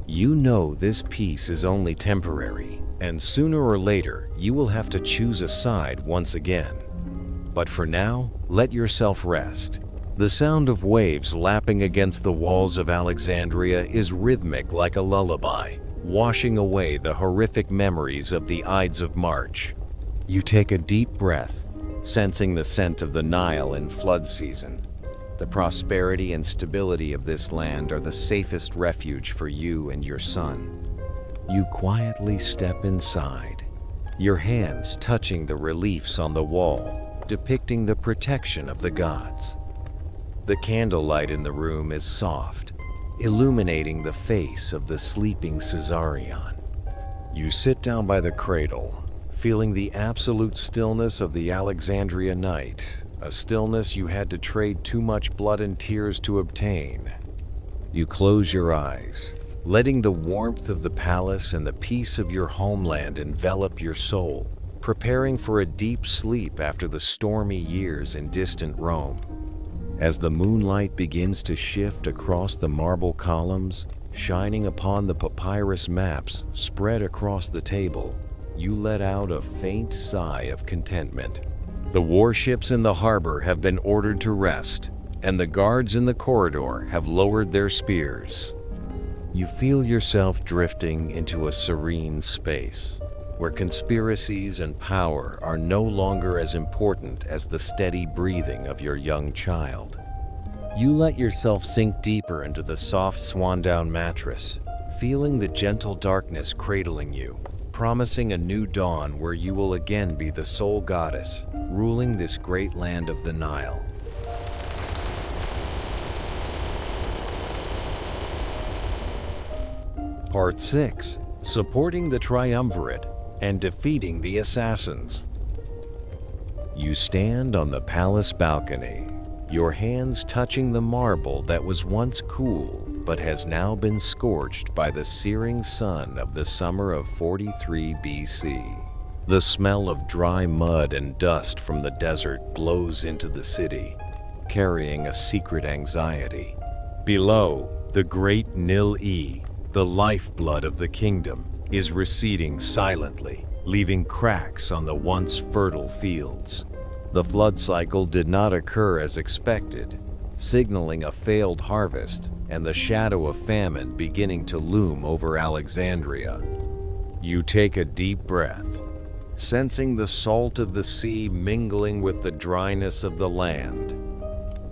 You know this peace is only temporary, and sooner or later you will have to choose a side once again. But for now, let yourself rest. The sound of waves lapping against the walls of Alexandria is rhythmic like a lullaby, washing away the horrific memories of the Ides of March. You take a deep breath, sensing the scent of the Nile in flood season. The prosperity and stability of this land are the safest refuge for you and your son. You quietly step inside, your hands touching the reliefs on the wall, depicting the protection of the gods. The candlelight in the room is soft, illuminating the face of the sleeping Caesarion. You sit down by the cradle, feeling the absolute stillness of the Alexandria night, a stillness you had to trade too much blood and tears to obtain. You close your eyes, letting the warmth of the palace and the peace of your homeland envelop your soul, preparing for a deep sleep after the stormy years in distant Rome. As the moonlight begins to shift across the marble columns, shining upon the papyrus maps spread across the table, you let out a faint sigh of contentment. The warships in the harbor have been ordered to rest, and the guards in the corridor have lowered their spears. You feel yourself drifting into a serene space, where conspiracies and power are no longer as important as the steady breathing of your young child. You let yourself sink deeper into the soft swan-down mattress, feeling the gentle darkness cradling you, promising a new dawn where you will again be the sole goddess, ruling this great land of the Nile. Part 6. Supporting the Triumvirate and defeating the assassins. You stand on the palace balcony, your hands touching the marble that was once cool but has now been scorched by the searing sun of the summer of 43 BC. The smell of dry mud and dust from the desert blows into the city, carrying a secret anxiety. Below, the great Nile, the lifeblood of the kingdom, is receding silently, leaving cracks on the once fertile fields. The flood cycle did not occur as expected, signaling a failed harvest and the shadow of famine beginning to loom over Alexandria. You take a deep breath, sensing the salt of the sea mingling with the dryness of the land,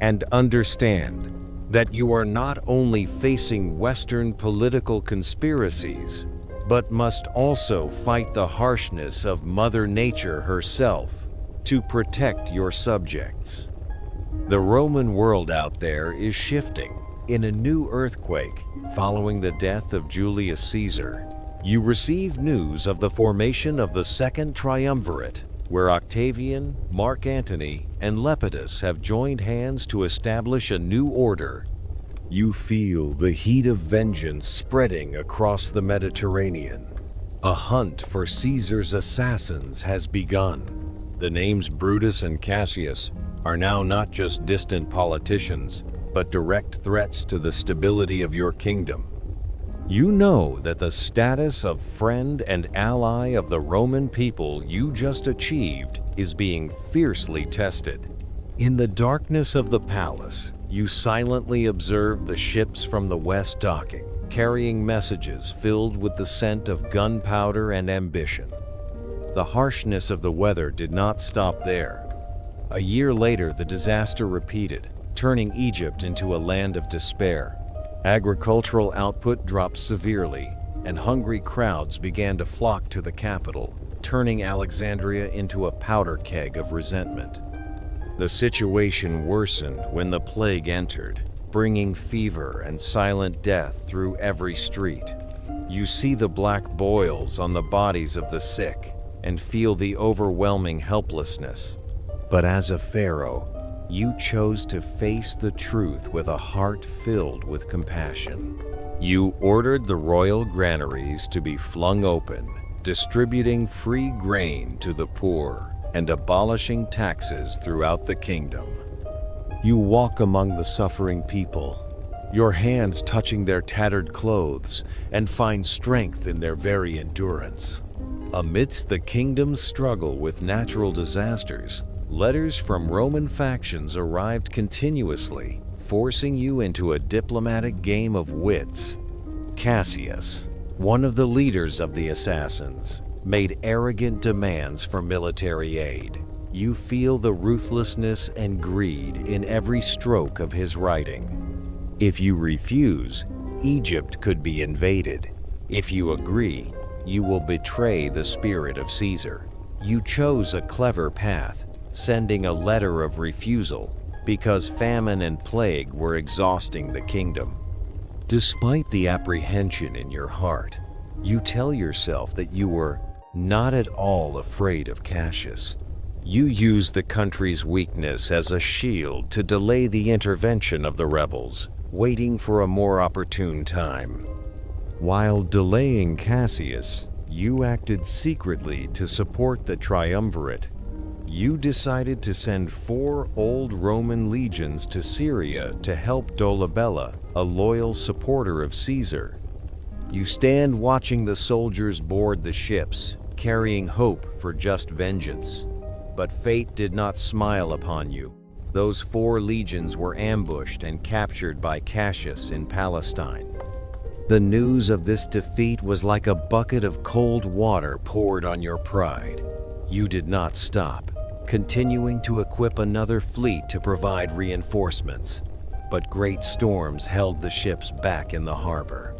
and understand that you are not only facing Western political conspiracies, but must also fight the harshness of Mother Nature herself to protect your subjects. The Roman world out there is shifting. In a new earthquake following the death of Julius Caesar, you receive news of the formation of the Second Triumvirate, where Octavian, Mark Antony, and Lepidus have joined hands to establish a new order. You feel the heat of vengeance spreading across the Mediterranean. A hunt for Caesar's assassins has begun. The names Brutus and Cassius are now not just distant politicians, but direct threats to the stability of your kingdom. You know that the status of friend and ally of the Roman people you just achieved is being fiercely tested. In the darkness of the palace, you silently observe the ships from the west docking, carrying messages filled with the scent of gunpowder and ambition. The harshness of the weather did not stop there. A year later, the disaster repeated, turning Egypt into a land of despair. Agricultural output dropped severely, and hungry crowds began to flock to the capital, turning Alexandria into a powder keg of resentment. The situation worsened when the plague entered, bringing fever and silent death through every street. You see the black boils on the bodies of the sick and feel the overwhelming helplessness. But as a pharaoh, you chose to face the truth with a heart filled with compassion. You ordered the royal granaries to be flung open, distributing free grain to the poor and abolishing taxes throughout the kingdom. You walk among the suffering people, your hands touching their tattered clothes, and find strength in their very endurance. Amidst the kingdom's struggle with natural disasters, letters from Roman factions arrived continuously, forcing you into a diplomatic game of wits. Cassius, one of the leaders of the assassins, made arrogant demands for military aid. You feel the ruthlessness and greed in every stroke of his writing. If you refuse, Egypt could be invaded. If you agree, you will betray the spirit of Caesar. You chose a clever path, sending a letter of refusal, because famine and plague were exhausting the kingdom. Despite the apprehension in your heart, you tell yourself that you were not at all afraid of Cassius. You used the country's weakness as a shield to delay the intervention of the rebels, waiting for a more opportune time. While delaying Cassius, you acted secretly to support the Triumvirate. You decided to send 4 old Roman legions to Syria to help Dolabella, a loyal supporter of Caesar. You stand watching the soldiers board the ships, carrying hope for just vengeance. But fate did not smile upon you. Those 4 legions were ambushed and captured by Cassius in Palestine. The news of this defeat was like a bucket of cold water poured on your pride. You did not stop, continuing to equip another fleet to provide reinforcements. But great storms held the ships back in the harbor.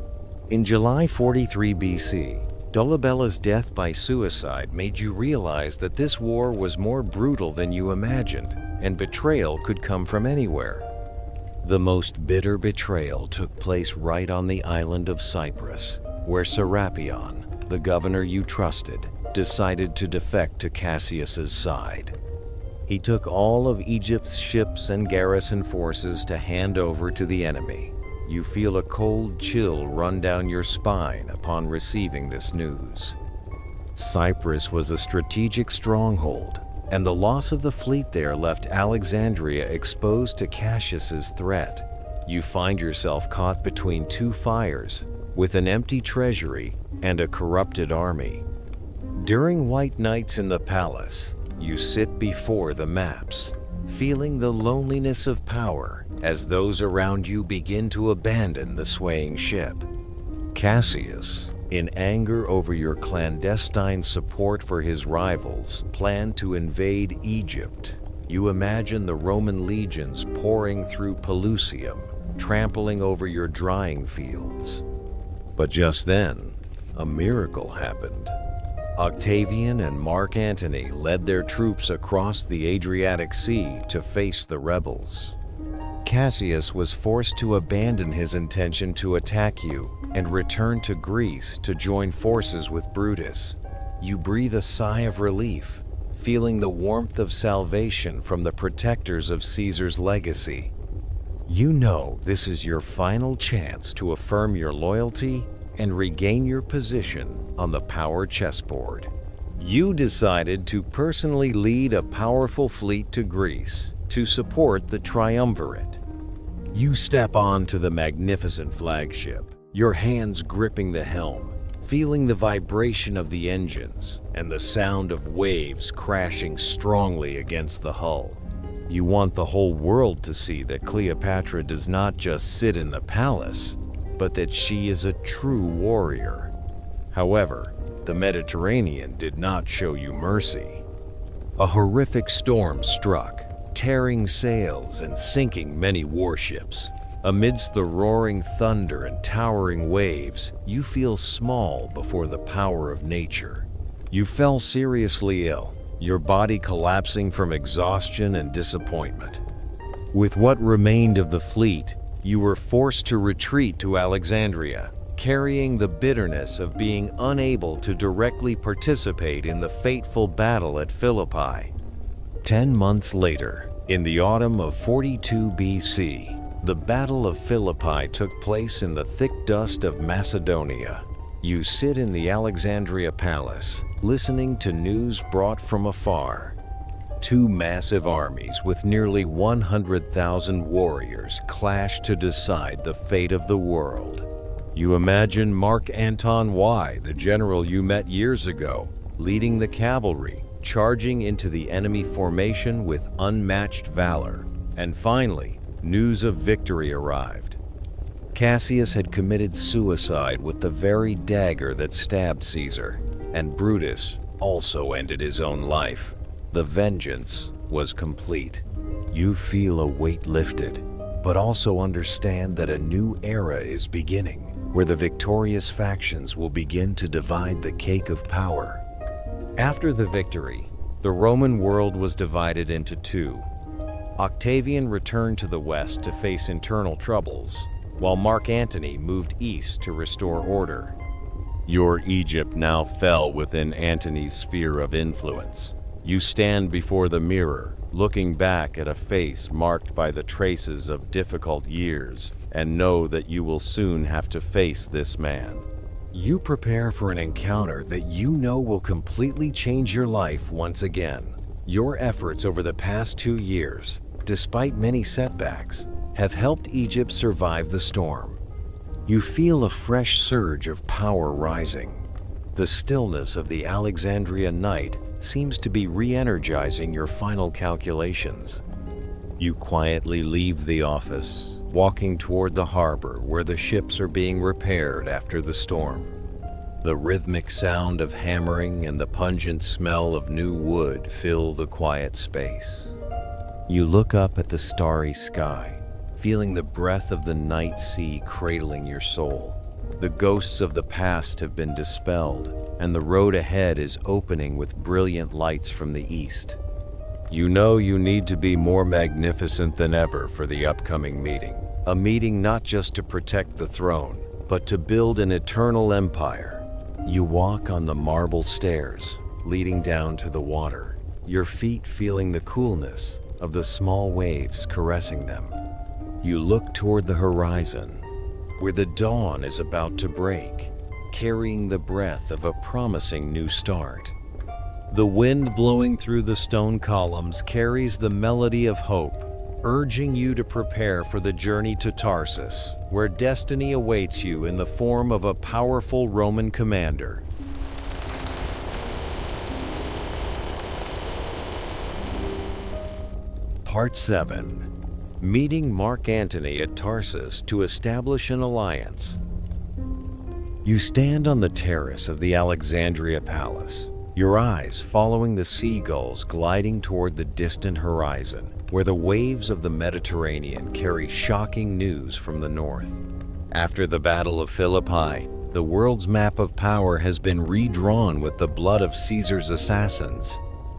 In July 43 BC, Dolabella's death by suicide made you realize that this war was more brutal than you imagined, and betrayal could come from anywhere. The most bitter betrayal took place right on the island of Cyprus, where Serapion, the governor you trusted, decided to defect to Cassius's side. He took all of Egypt's ships and garrison forces to hand over to the enemy. You feel a cold chill run down your spine upon receiving this news. Cyprus was a strategic stronghold, and the loss of the fleet there left Alexandria exposed to Cassius's threat. You find yourself caught between 2 fires, with an empty treasury and a corrupted army. During white nights in the palace, you sit before the maps, feeling the loneliness of power as those around you begin to abandon the swaying ship. Cassius, in anger over your clandestine support for his rivals, planned to invade Egypt. You imagine the Roman legions pouring through Pelusium, trampling over your drying fields. But just then, a miracle happened. Octavian and Mark Antony led their troops across the Adriatic Sea to face the rebels. Cassius was forced to abandon his intention to attack you and return to Greece to join forces with Brutus. You breathe a sigh of relief, feeling the warmth of salvation from the protectors of Caesar's legacy. You know this is your final chance to affirm your loyalty and regain your position on the power chessboard. You decided to personally lead a powerful fleet to Greece to support the Triumvirate. You step onto the magnificent flagship, your hands gripping the helm, feeling the vibration of the engines and the sound of waves crashing strongly against the hull. You want the whole world to see that Cleopatra does not just sit in the palace, but that she is a true warrior. However, the Mediterranean did not show you mercy. A horrific storm struck, tearing sails and sinking many warships. Amidst the roaring thunder and towering waves, you feel small before the power of nature. You fell seriously ill, your body collapsing from exhaustion and disappointment. With what remained of the fleet, you were forced to retreat to Alexandria, carrying the bitterness of being unable to directly participate in the fateful battle at Philippi. 10 months later, in the autumn of 42 BC, the Battle of Philippi took place in the thick dust of Macedonia. You sit in the Alexandria palace, listening to news brought from afar. 2 massive armies with nearly 100,000 warriors clash to decide the fate of the world. You imagine Mark Anton Y, the general you met years ago, leading the cavalry, charging into the enemy formation with unmatched valor. And finally, news of victory arrived. Cassius had committed suicide with the very dagger that stabbed Caesar, and Brutus also ended his own life. The vengeance was complete. You feel a weight lifted, but also understand that a new era is beginning, where the victorious factions will begin to divide the cake of power. After the victory, the Roman world was divided into two. Octavian returned to the west to face internal troubles, while Mark Antony moved east to restore order. Your Egypt now fell within Antony's sphere of influence. You stand before the mirror, looking back at a face marked by the traces of difficult years, and know that you will soon have to face this man. You prepare for an encounter that you know will completely change your life once again. Your efforts over the past 2 years, despite many setbacks, have helped Egypt survive the storm. You feel a fresh surge of power rising. The stillness of the Alexandria night seems to be re-energizing your final calculations. You quietly leave the office, walking toward the harbor where the ships are being repaired after the storm. The rhythmic sound of hammering and the pungent smell of new wood fill the quiet space. You look up at the starry sky, feeling the breath of the night sea cradling your soul. The ghosts of the past have been dispelled, and the road ahead is opening with brilliant lights from the east. You know you need to be more magnificent than ever for the upcoming meeting. A meeting not just to protect the throne, but to build an eternal empire. You walk on the marble stairs, leading down to the water, your feet feeling the coolness of the small waves caressing them. You look toward the horizon, where the dawn is about to break, carrying the breath of a promising new start. The wind blowing through the stone columns carries the melody of hope, urging you to prepare for the journey to Tarsus, where destiny awaits you in the form of a powerful Roman commander. Part 7. Meeting Mark Antony at Tarsus to establish an alliance. You stand on the terrace of the Alexandria Palace, your eyes following the seagulls gliding toward the distant horizon, where the waves of the Mediterranean carry shocking news from the north. After the Battle of Philippi, the world's map of power has been redrawn with the blood of Caesar's assassins.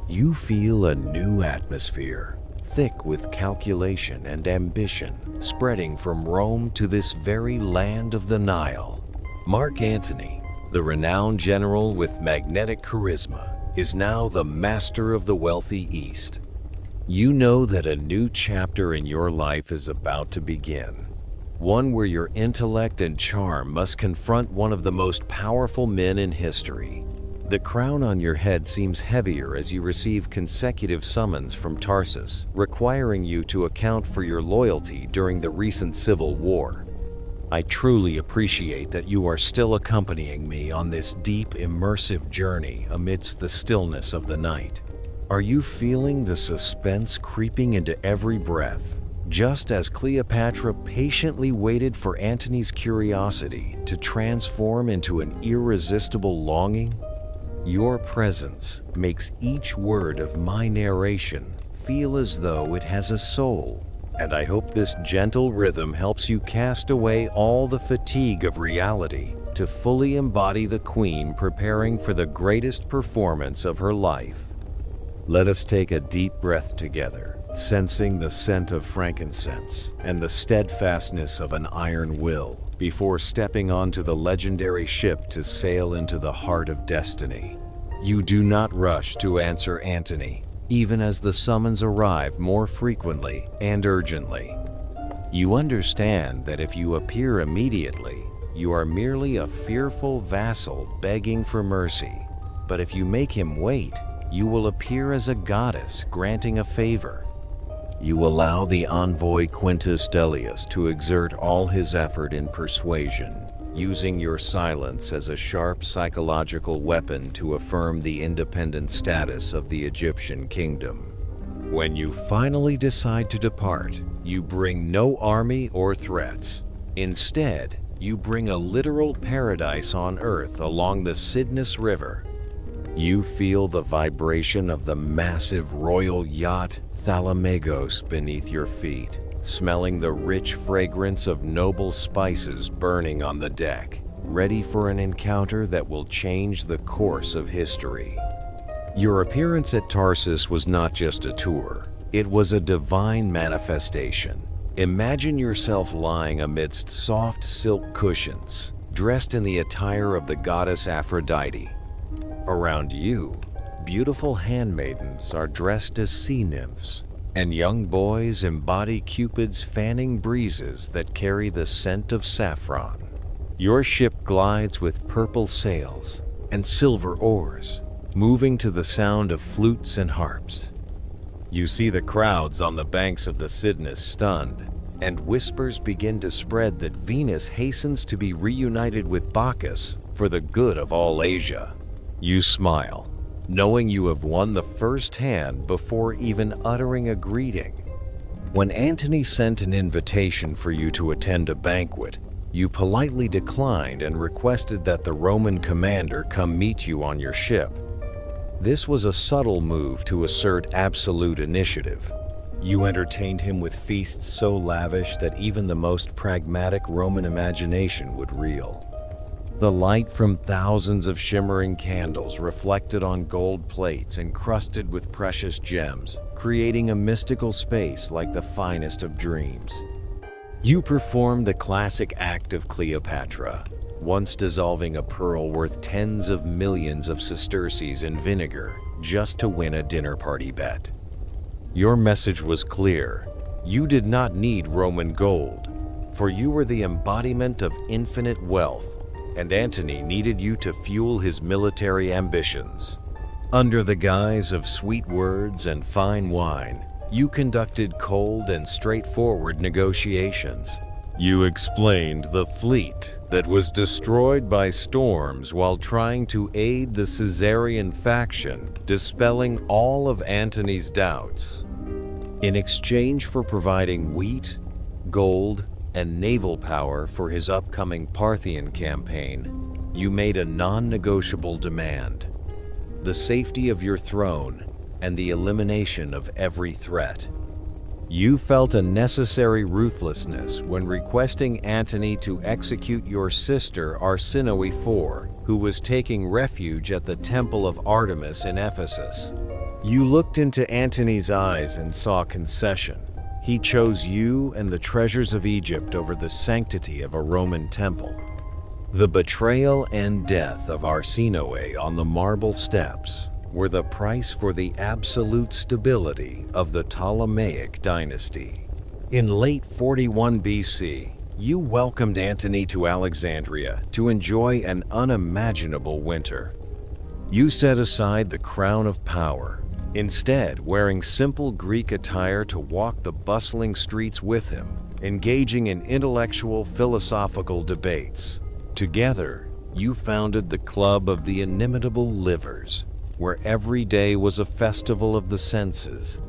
You feel a new atmosphere, thick with calculation and ambition, spreading from Rome to this very land of the Nile. Mark Antony, the renowned general with magnetic charisma, is now the master of the wealthy East. You know that a new chapter in your life is about to begin, one where your intellect and charm must confront one of the most powerful men in history. The crown on your head seems heavier as you receive consecutive summons from Tarsus, requiring you to account for your loyalty during the recent civil war. I truly appreciate that you are still accompanying me on this deep, immersive journey amidst the stillness of the night. Are you feeling the suspense creeping into every breath, just as Cleopatra patiently waited for Antony's curiosity to transform into an irresistible longing? Your presence makes each word of my narration feel as though it has a soul, and I hope this gentle rhythm helps you cast away all the fatigue of reality to fully embody the queen preparing for the greatest performance of her life. Let us take a deep breath together, sensing the scent of frankincense and the steadfastness of an iron will, before stepping onto the legendary ship to sail into the heart of destiny. You do not rush to answer Antony, even as the summons arrive more frequently and urgently. You understand that if you appear immediately, you are merely a fearful vassal begging for mercy. But if you make him wait, you will appear as a goddess granting a favor. You allow the envoy Quintus Dellius to exert all his effort in persuasion, using your silence as a sharp psychological weapon to affirm the independent status of the Egyptian kingdom. When you finally decide to depart, you bring no army or threats. Instead, you bring a literal paradise on earth along the Cydnus River. You feel the vibration of the massive royal yacht Thalamagos beneath your feet, smelling the rich fragrance of noble spices burning on the deck, ready for an encounter that will change the course of history. Your appearance at Tarsus was not just a tour, it was a divine manifestation. Imagine yourself lying amidst soft silk cushions, dressed in the attire of the goddess Aphrodite. Around you, beautiful handmaidens are dressed as sea nymphs, and young boys embody Cupid's fanning breezes that carry the scent of saffron. Your ship glides with purple sails and silver oars, moving to the sound of flutes and harps. You see the crowds on the banks of the Cydnus stunned, and whispers begin to spread that Venus hastens to be reunited with Bacchus for the good of all Asia. You smile, knowing you have won the first hand before even uttering a greeting. When Antony sent an invitation for you to attend a banquet, you politely declined and requested that the Roman commander come meet you on your ship. This was a subtle move to assert absolute initiative. You entertained him with feasts so lavish that even the most pragmatic Roman imagination would reel. The light from thousands of shimmering candles reflected on gold plates encrusted with precious gems, creating a mystical space like the finest of dreams. You performed the classic act of Cleopatra, once dissolving a pearl worth tens of millions of sesterces in vinegar just to win a dinner party bet. Your message was clear. You did not need Roman gold, for you were the embodiment of infinite wealth, and Antony needed you to fuel his military ambitions. Under the guise of sweet words and fine wine, you conducted cold and straightforward negotiations. You explained the fleet that was destroyed by storms while trying to aid the Caesarian faction, dispelling all of Antony's doubts. In exchange for providing wheat, gold, and naval power for his upcoming Parthian campaign, you made a non-negotiable demand: the safety of your throne and the elimination of every threat. You felt a necessary ruthlessness when requesting Antony to execute your sister Arsinoe IV, who was taking refuge at the Temple of Artemis in Ephesus. You looked into Antony's eyes and saw concession. He chose you and the treasures of Egypt over the sanctity of a Roman temple. The betrayal and death of Arsinoe on the marble steps were the price for the absolute stability of the Ptolemaic dynasty. In late 41 BC, you welcomed Antony to Alexandria to enjoy an unimaginable winter. You set aside the crown of power, instead wearing simple Greek attire to walk the bustling streets with him, engaging in intellectual philosophical debates. Together, you founded the Club of the Inimitable Livers, where every day was a festival of the senses.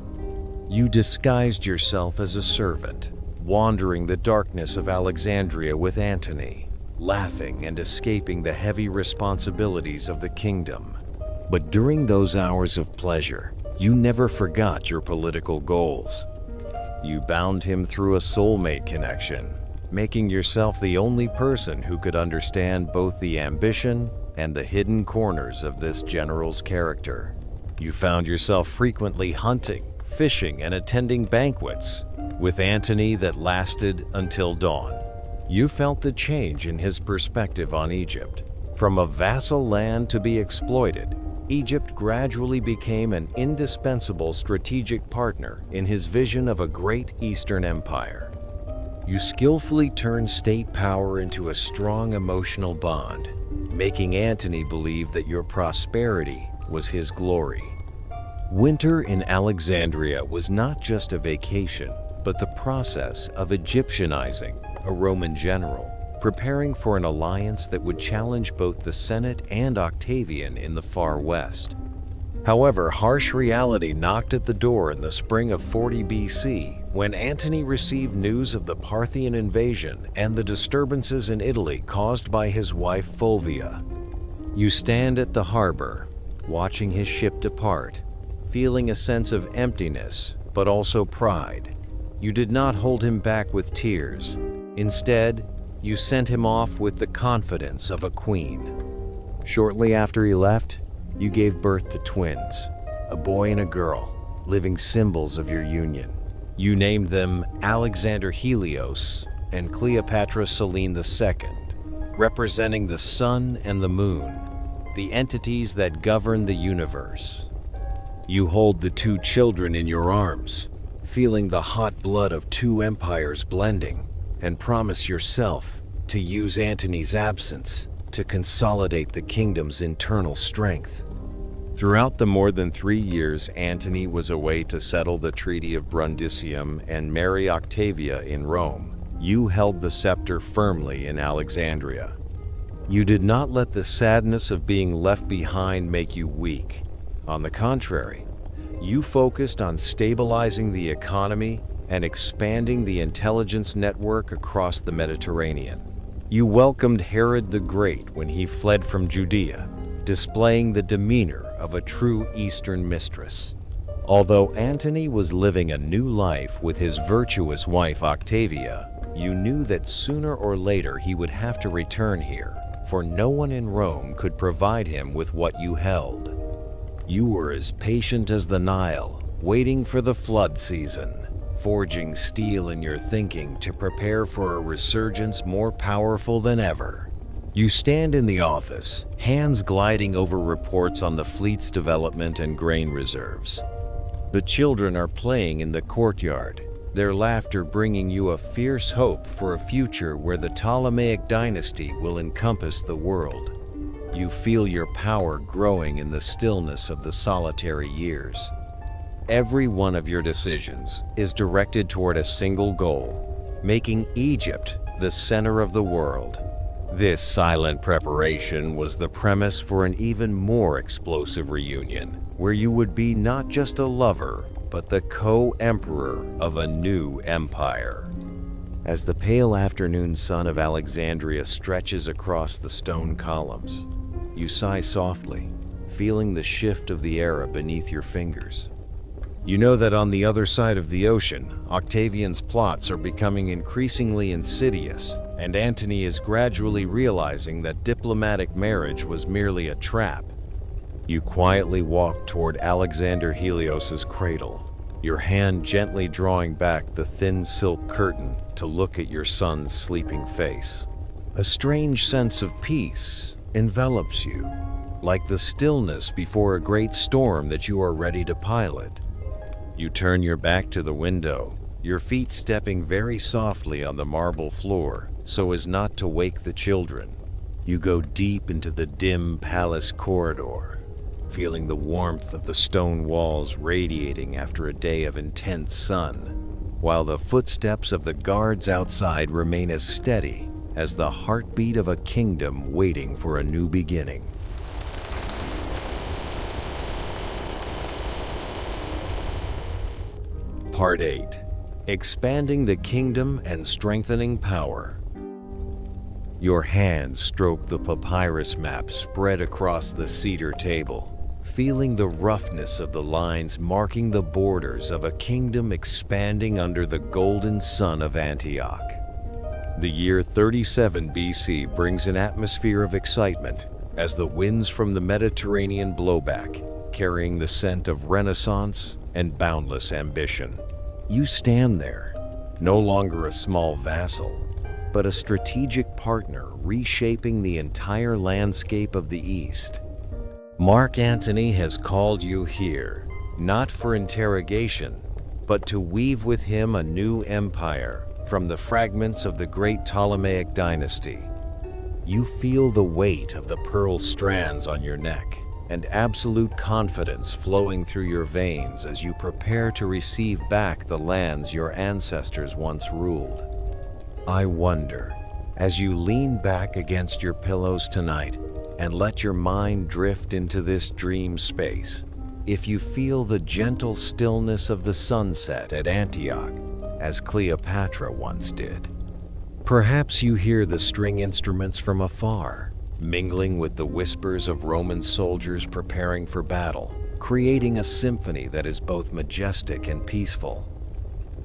You disguised yourself as a servant, wandering the darkness of Alexandria with Antony, laughing and escaping the heavy responsibilities of the kingdom. But during those hours of pleasure, you never forgot your political goals. You bound him through a soulmate connection, making yourself the only person who could understand both the ambition and the hidden corners of this general's character. You found yourself frequently hunting, fishing, and attending banquets with Antony that lasted until dawn. You felt the change in his perspective on Egypt. From a vassal land to be exploited, Egypt gradually became an indispensable strategic partner in his vision of a great Eastern empire. You skillfully turned state power into a strong emotional bond, making Antony believe that your prosperity was his glory. Winter in Alexandria was not just a vacation, but the process of Egyptianizing a Roman general, preparing for an alliance that would challenge both the Senate and Octavian in the far west. However, harsh reality knocked at the door in the spring of 40 BC when Antony received news of the Parthian invasion and the disturbances in Italy caused by his wife Fulvia. You stand at the harbor, watching his ship depart, feeling a sense of emptiness, but also pride. You did not hold him back with tears. Instead, you sent him off with the confidence of a queen. Shortly after he left, you gave birth to twins, a boy and a girl, living symbols of your union. You named them Alexander Helios and Cleopatra Selene II, representing the sun and the moon, the entities that govern the universe. You hold the two children in your arms, feeling the hot blood of two empires blending, and promise yourself to use Antony's absence to consolidate the kingdom's internal strength. Throughout the more than 3 years Antony was away to settle the Treaty of Brundisium and marry Octavia in Rome, you held the scepter firmly in Alexandria. You did not let the sadness of being left behind make you weak. On the contrary, you focused on stabilizing the economy and expanding the intelligence network across the Mediterranean. You welcomed Herod the Great when he fled from Judea, displaying the demeanor of a true Eastern mistress. Although Antony was living a new life with his virtuous wife Octavia, you knew that sooner or later he would have to return here, for no one in Rome could provide him with what you held. You were as patient as the Nile, waiting for the flood season, forging steel in your thinking to prepare for a resurgence more powerful than ever. You stand in the office, hands gliding over reports on the fleet's development and grain reserves. The children are playing in the courtyard, their laughter bringing you a fierce hope for a future where the Ptolemaic dynasty will encompass the world. You feel your power growing in the stillness of the solitary years. Every one of your decisions is directed toward a single goal, making Egypt the center of the world. This silent preparation was the premise for an even more explosive reunion, where you would be not just a lover, but the co-emperor of a new empire. As the pale afternoon sun of Alexandria stretches across the stone columns, you sigh softly, feeling the shift of the era beneath your fingers. You know that on the other side of the ocean, Octavian's plots are becoming increasingly insidious, and Antony is gradually realizing that diplomatic marriage was merely a trap. You quietly walk toward Alexander Helios's cradle, your hand gently drawing back the thin silk curtain to look at your son's sleeping face. A strange sense of peace envelops you, like the stillness before a great storm that you are ready to pilot. You turn your back to the window, your feet stepping very softly on the marble floor so as not to wake the children. You go deep into the dim palace corridor, feeling the warmth of the stone walls radiating after a day of intense sun, while the footsteps of the guards outside remain as steady as the heartbeat of a kingdom waiting for a new beginning. Part 8. Expanding the Kingdom and Strengthening Power. Your hands stroke the papyrus map spread across the cedar table, feeling the roughness of the lines marking the borders of a kingdom expanding under the golden sun of Antioch. The year 37 BC brings an atmosphere of excitement as the winds from the Mediterranean blow back, carrying the scent of Renaissance and boundless ambition. You stand there, no longer a small vassal, but a strategic partner reshaping the entire landscape of the East. Mark Antony has called you here, not for interrogation, but to weave with him a new empire from the fragments of the great Ptolemaic dynasty. You feel the weight of the pearl strands on your neck, and absolute confidence flowing through your veins as you prepare to receive back the lands your ancestors once ruled. I wonder, as you lean back against your pillows tonight and let your mind drift into this dream space, if you feel the gentle stillness of the sunset at Antioch, as Cleopatra once did. Perhaps you hear the string instruments from afar, mingling with the whispers of Roman soldiers preparing for battle, creating a symphony that is both majestic and peaceful.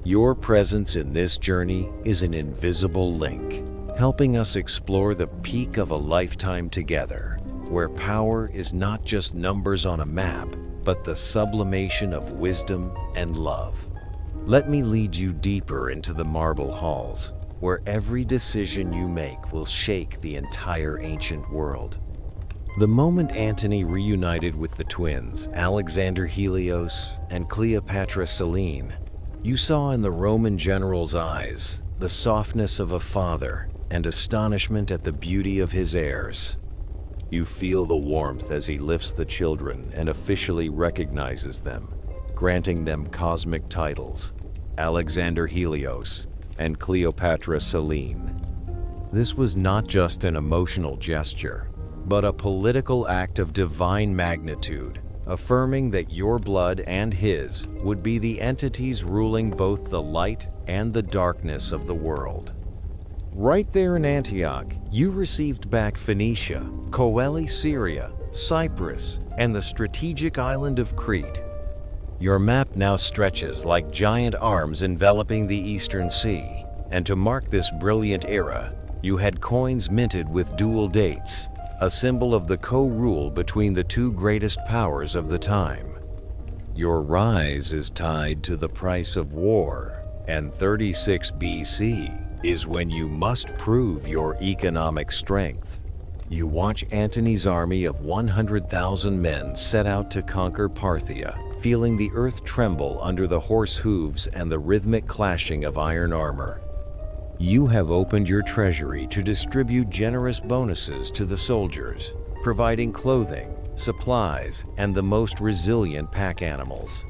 Your presence in this journey is an invisible link, helping us explore the peak of a lifetime together, where power is not just numbers on a map, but the sublimation of wisdom and love. Let me lead you deeper into the marble halls, where every decision you make will shake the entire ancient world. The moment Antony reunited with the twins, Alexander Helios and Cleopatra Selene, you saw in the Roman general's eyes the softness of a father and astonishment at the beauty of his heirs. You feel the warmth as he lifts the children and officially recognizes them, granting them cosmic titles, Alexander Helios and Cleopatra Selene. This was not just an emotional gesture, but a political act of divine magnitude, affirming that your blood and his would be the entities ruling both the light and the darkness of the world. Right there in Antioch, you received back Phoenicia, Coeli Syria, Cyprus, and the strategic island of Crete. Your map now stretches like giant arms enveloping the Eastern Sea, and to mark this brilliant era, you had coins minted with dual dates, a symbol of the co-rule between the two greatest powers of the time. Your rise is tied to the price of war, and 36 BC is when you must prove your economic strength. You watch Antony's army of 100,000 men set out to conquer Parthia, feeling the earth tremble under the horse hooves and the rhythmic clashing of iron armor. You have opened your treasury to distribute generous bonuses to the soldiers, providing clothing, supplies, and the most resilient pack animals.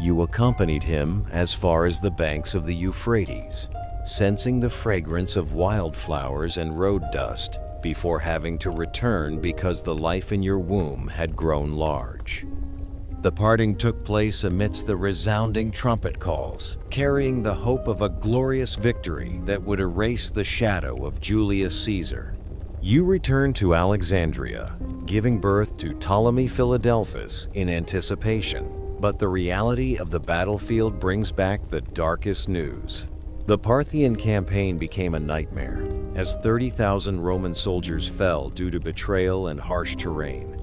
You accompanied him as far as the banks of the Euphrates, sensing the fragrance of wildflowers and road dust before having to return because the life in your womb had grown large. The parting took place amidst the resounding trumpet calls, carrying the hope of a glorious victory that would erase the shadow of Julius Caesar. You returned to Alexandria, giving birth to Ptolemy Philadelphus in anticipation, but the reality of the battlefield brings back the darkest news. The Parthian campaign became a nightmare, as 30,000 Roman soldiers fell due to betrayal and harsh terrain.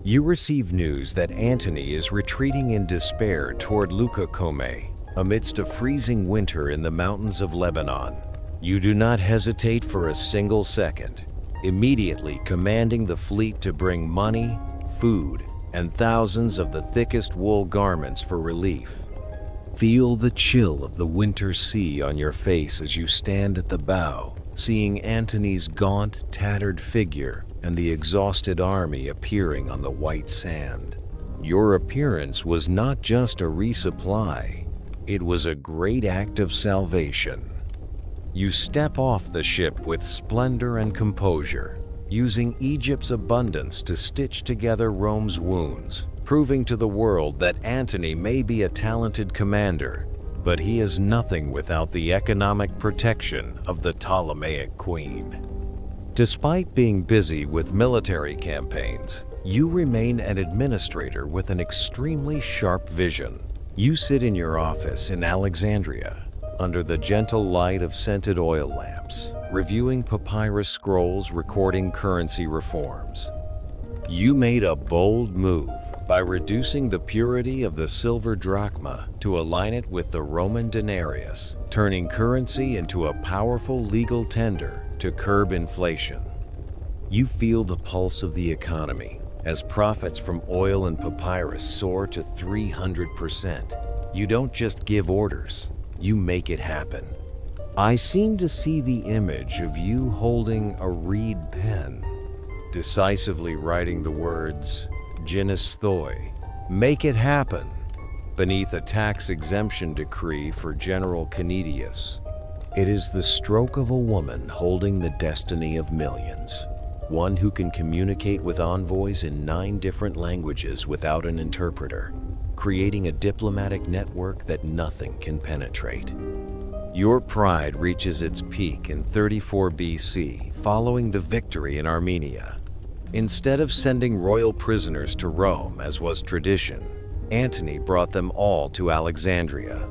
You receive news that Antony is retreating in despair toward Leucocome, amidst a freezing winter in the mountains of Lebanon. You do not hesitate for a single second, immediately commanding the fleet to bring money, food, and thousands of the thickest wool garments for relief. Feel the chill of the winter sea on your face as you stand at the bow, seeing Antony's gaunt, tattered figure and the exhausted army appearing on the white sand. Your appearance was not just a resupply, it was a great act of salvation. You step off the ship with splendor and composure, using Egypt's abundance to stitch together Rome's wounds, proving to the world that Antony may be a talented commander, but he is nothing without the economic protection of the Ptolemaic queen. Despite being busy with military campaigns, you remain an administrator with an extremely sharp vision. You sit in your office in Alexandria, under the gentle light of scented oil lamps, reviewing papyrus scrolls recording currency reforms. You made a bold move by reducing the purity of the silver drachma to align it with the Roman denarius, turning currency into a powerful legal tender to curb inflation. You feel the pulse of the economy as profits from oil and papyrus soar to 300%. You don't just give orders, you make it happen. I seem to see the image of you holding a reed pen, decisively writing the words, Genus Thoi, make it happen, beneath a tax exemption decree for General Canedius. It is the stroke of a woman holding the destiny of millions, one who can communicate with envoys in 9 different languages without an interpreter, creating a diplomatic network that nothing can penetrate. Your pride reaches its peak in 34 BC, following the victory in Armenia. Instead of sending royal prisoners to Rome, as was tradition, Antony brought them all to Alexandria.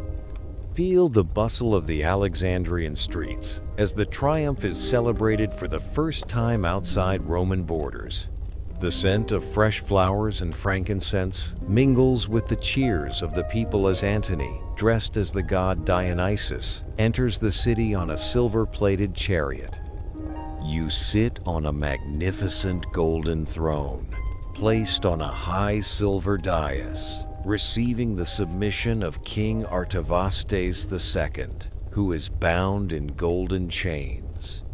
Feel the bustle of the Alexandrian streets as the triumph is celebrated for the first time outside Roman borders. The scent of fresh flowers and frankincense mingles with the cheers of the people as Antony, dressed as the god Dionysus, enters the city on a silver-plated chariot. You sit on a magnificent golden throne, placed on a high silver dais, receiving the submission of King Artavasdes II, who is bound in golden chains.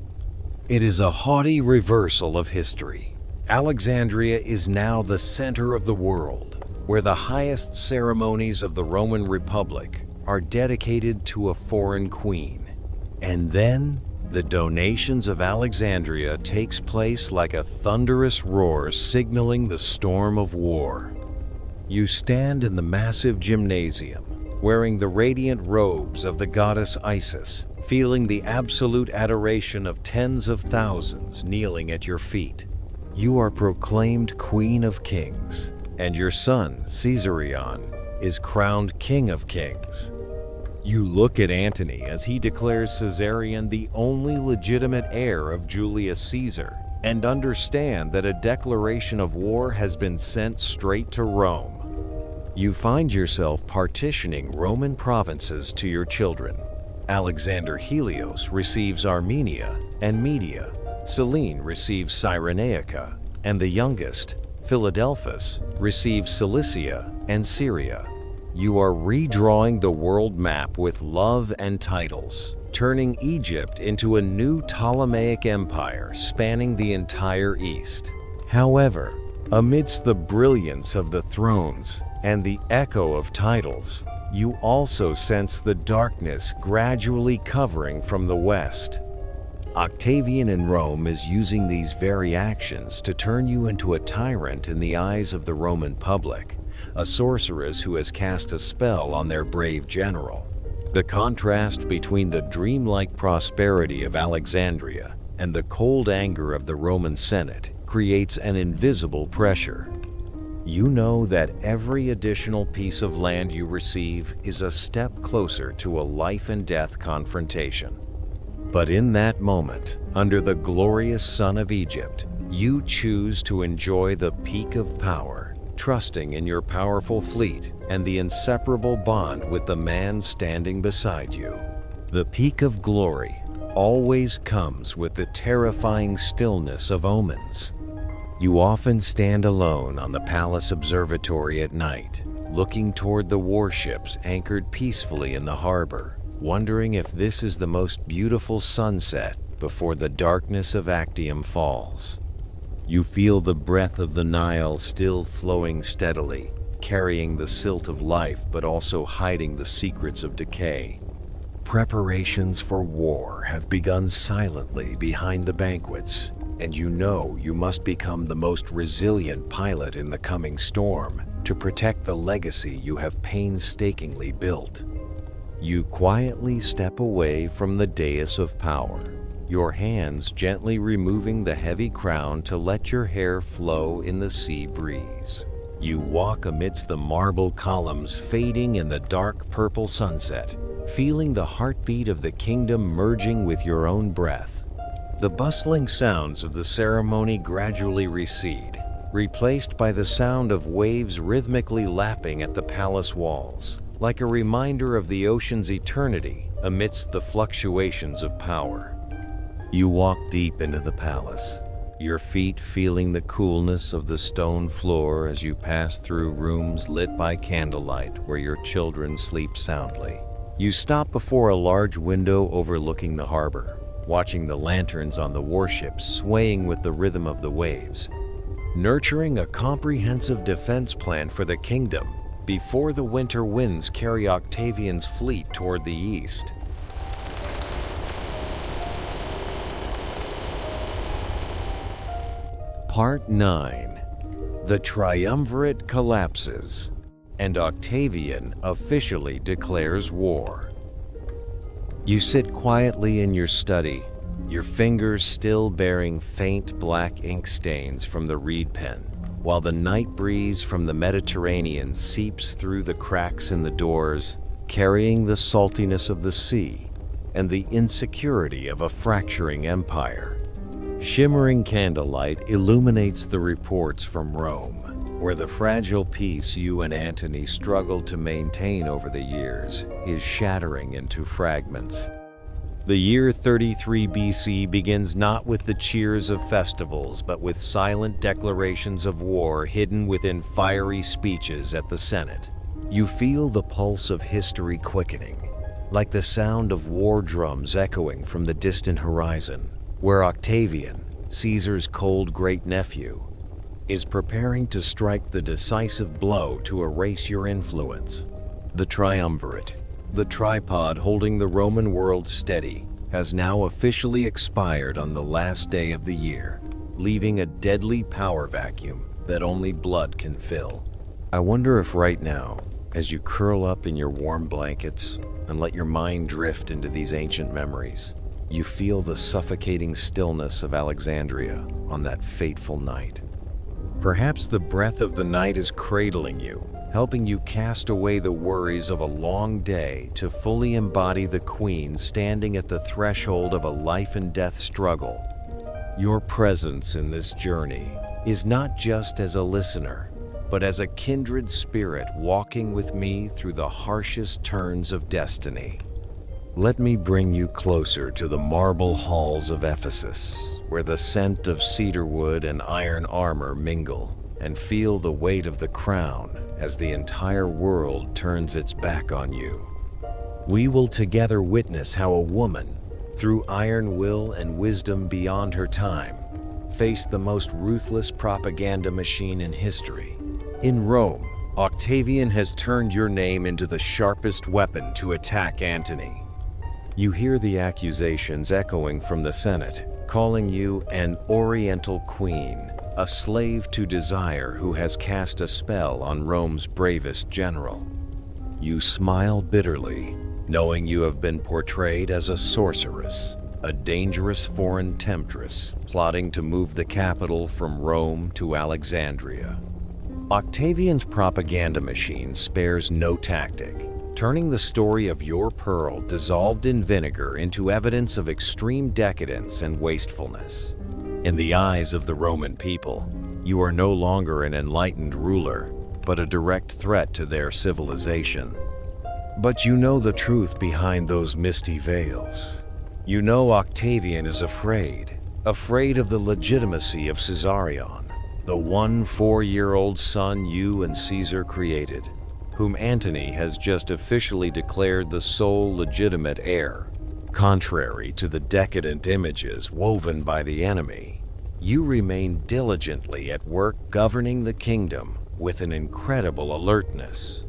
It is a haughty reversal of history. Alexandria is now the center of the world, where the highest ceremonies of the Roman Republic are dedicated to a foreign queen. And then, the donations of Alexandria takes place like a thunderous roar signaling the storm of war. You stand in the massive gymnasium, wearing the radiant robes of the goddess Isis, feeling the absolute adoration of tens of thousands kneeling at your feet. You are proclaimed Queen of Kings, and your son, Caesarion, is crowned King of Kings. You look at Antony as he declares Caesarion the only legitimate heir of Julius Caesar, and understand that a declaration of war has been sent straight to Rome. You find yourself partitioning Roman provinces to your children. Alexander Helios receives Armenia and Media. Selene receives Cyrenaica, and the youngest, Philadelphus, receives Cilicia and Syria. You are redrawing the world map with love and titles, turning Egypt into a new Ptolemaic empire spanning the entire East. However, amidst the brilliance of the thrones and the echo of titles, you also sense the darkness gradually covering from the West. Octavian in Rome is using these very actions to turn you into a tyrant in the eyes of the Roman public, a sorceress who has cast a spell on their brave general. The contrast between the dreamlike prosperity of Alexandria and the cold anger of the Roman Senate creates an invisible pressure. You know that every additional piece of land you receive is a step closer to a life and death confrontation. But in that moment, under the glorious sun of Egypt, you choose to enjoy the peak of power, trusting in your powerful fleet and the inseparable bond with the man standing beside you. The peak of glory always comes with the terrifying stillness of omens. You often stand alone on the palace observatory at night, looking toward the warships anchored peacefully in the harbor, wondering if this is the most beautiful sunset before the darkness of Actium falls. You feel the breath of the Nile still flowing steadily, carrying the silt of life but also hiding the secrets of decay. Preparations for war have begun silently behind the banquets, and you know you must become the most resilient pilot in the coming storm to protect the legacy you have painstakingly built. You quietly step away from the dais of power, your hands gently removing the heavy crown to let your hair flow in the sea breeze. You walk amidst the marble columns fading in the dark purple sunset, feeling the heartbeat of the kingdom merging with your own breath. The bustling sounds of the ceremony gradually recede, replaced by the sound of waves rhythmically lapping at the palace walls, like a reminder of the ocean's eternity amidst the fluctuations of power. You walk deep into the palace, your feet feeling the coolness of the stone floor as you pass through rooms lit by candlelight where your children sleep soundly. You stop before a large window overlooking the harbor, watching the lanterns on the warships swaying with the rhythm of the waves, nurturing a comprehensive defense plan for the kingdom before the winter winds carry Octavian's fleet toward the east. Part 9. The Triumvirate collapses, and Octavian officially declares war. You sit quietly in your study, your fingers still bearing faint black ink stains from the reed pen, while the night breeze from the Mediterranean seeps through the cracks in the doors, carrying the saltiness of the sea and the insecurity of a fracturing empire. Shimmering candlelight illuminates the reports from Rome, where the fragile peace you and Antony struggled to maintain over the years is shattering into fragments. The year 33 BC begins not with the cheers of festivals, but with silent declarations of war hidden within fiery speeches at the Senate. You feel the pulse of history quickening, like the sound of war drums echoing from the distant horizon, where Octavian, Caesar's cold great-nephew, is preparing to strike the decisive blow to erase your influence. The Triumvirate, the tripod holding the Roman world steady, has now officially expired on the last day of the year, leaving a deadly power vacuum that only blood can fill. I wonder if right now, as you curl up in your warm blankets and let your mind drift into these ancient memories, you feel the suffocating stillness of Alexandria on that fateful night. Perhaps the breath of the night is cradling you, helping you cast away the worries of a long day to fully embody the queen standing at the threshold of a life and death struggle. Your presence in this journey is not just as a listener, but as a kindred spirit walking with me through the harshest turns of destiny. Let me bring you closer to the marble halls of Ephesus, where the scent of cedarwood and iron armor mingle, and feel the weight of the crown as the entire world turns its back on you. We will together witness how a woman, through iron will and wisdom beyond her time, faced the most ruthless propaganda machine in history. In Rome, Octavian has turned your name into the sharpest weapon to attack Antony. You hear the accusations echoing from the Senate, calling you an Oriental queen, a slave to desire who has cast a spell on Rome's bravest general. You smile bitterly, knowing you have been portrayed as a sorceress, a dangerous foreign temptress plotting to move the capital from Rome to Alexandria. Octavian's propaganda machine spares no tactic, turning the story of your pearl dissolved in vinegar into evidence of extreme decadence and wastefulness. In the eyes of the Roman people, you are no longer an enlightened ruler, but a direct threat to their civilization. But you know the truth behind those misty veils. You know Octavian is afraid of the legitimacy of Caesarion, the 4-year-old son you and Caesar created, whom Antony has just officially declared the sole legitimate heir. Contrary to the decadent images woven by the enemy, you remain diligently at work governing the kingdom with an incredible alertness.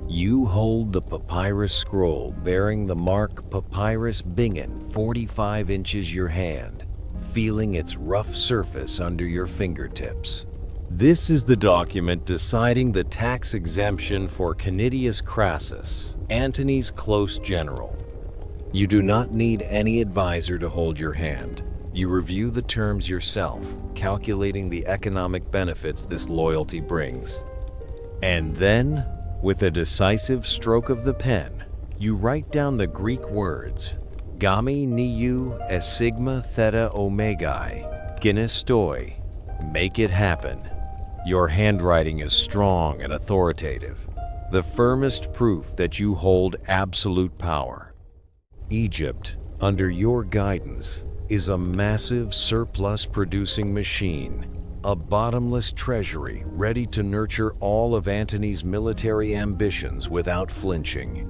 You hold the papyrus scroll bearing the mark Papyrus Bingen 45 inches your hand, feeling its rough surface under your fingertips. This is the document deciding the tax exemption for Canidius Crassus, Antony's close general. You do not need any advisor to hold your hand. You review the terms yourself, calculating the economic benefits this loyalty brings. And then, with a decisive stroke of the pen, you write down the Greek words, Gami niu esigma theta omegai, ginestoi, make it happen. Your handwriting is strong and authoritative, the firmest proof that you hold absolute power. Egypt, under your guidance, is a massive surplus-producing machine, a bottomless treasury ready to nurture all of Antony's military ambitions without flinching.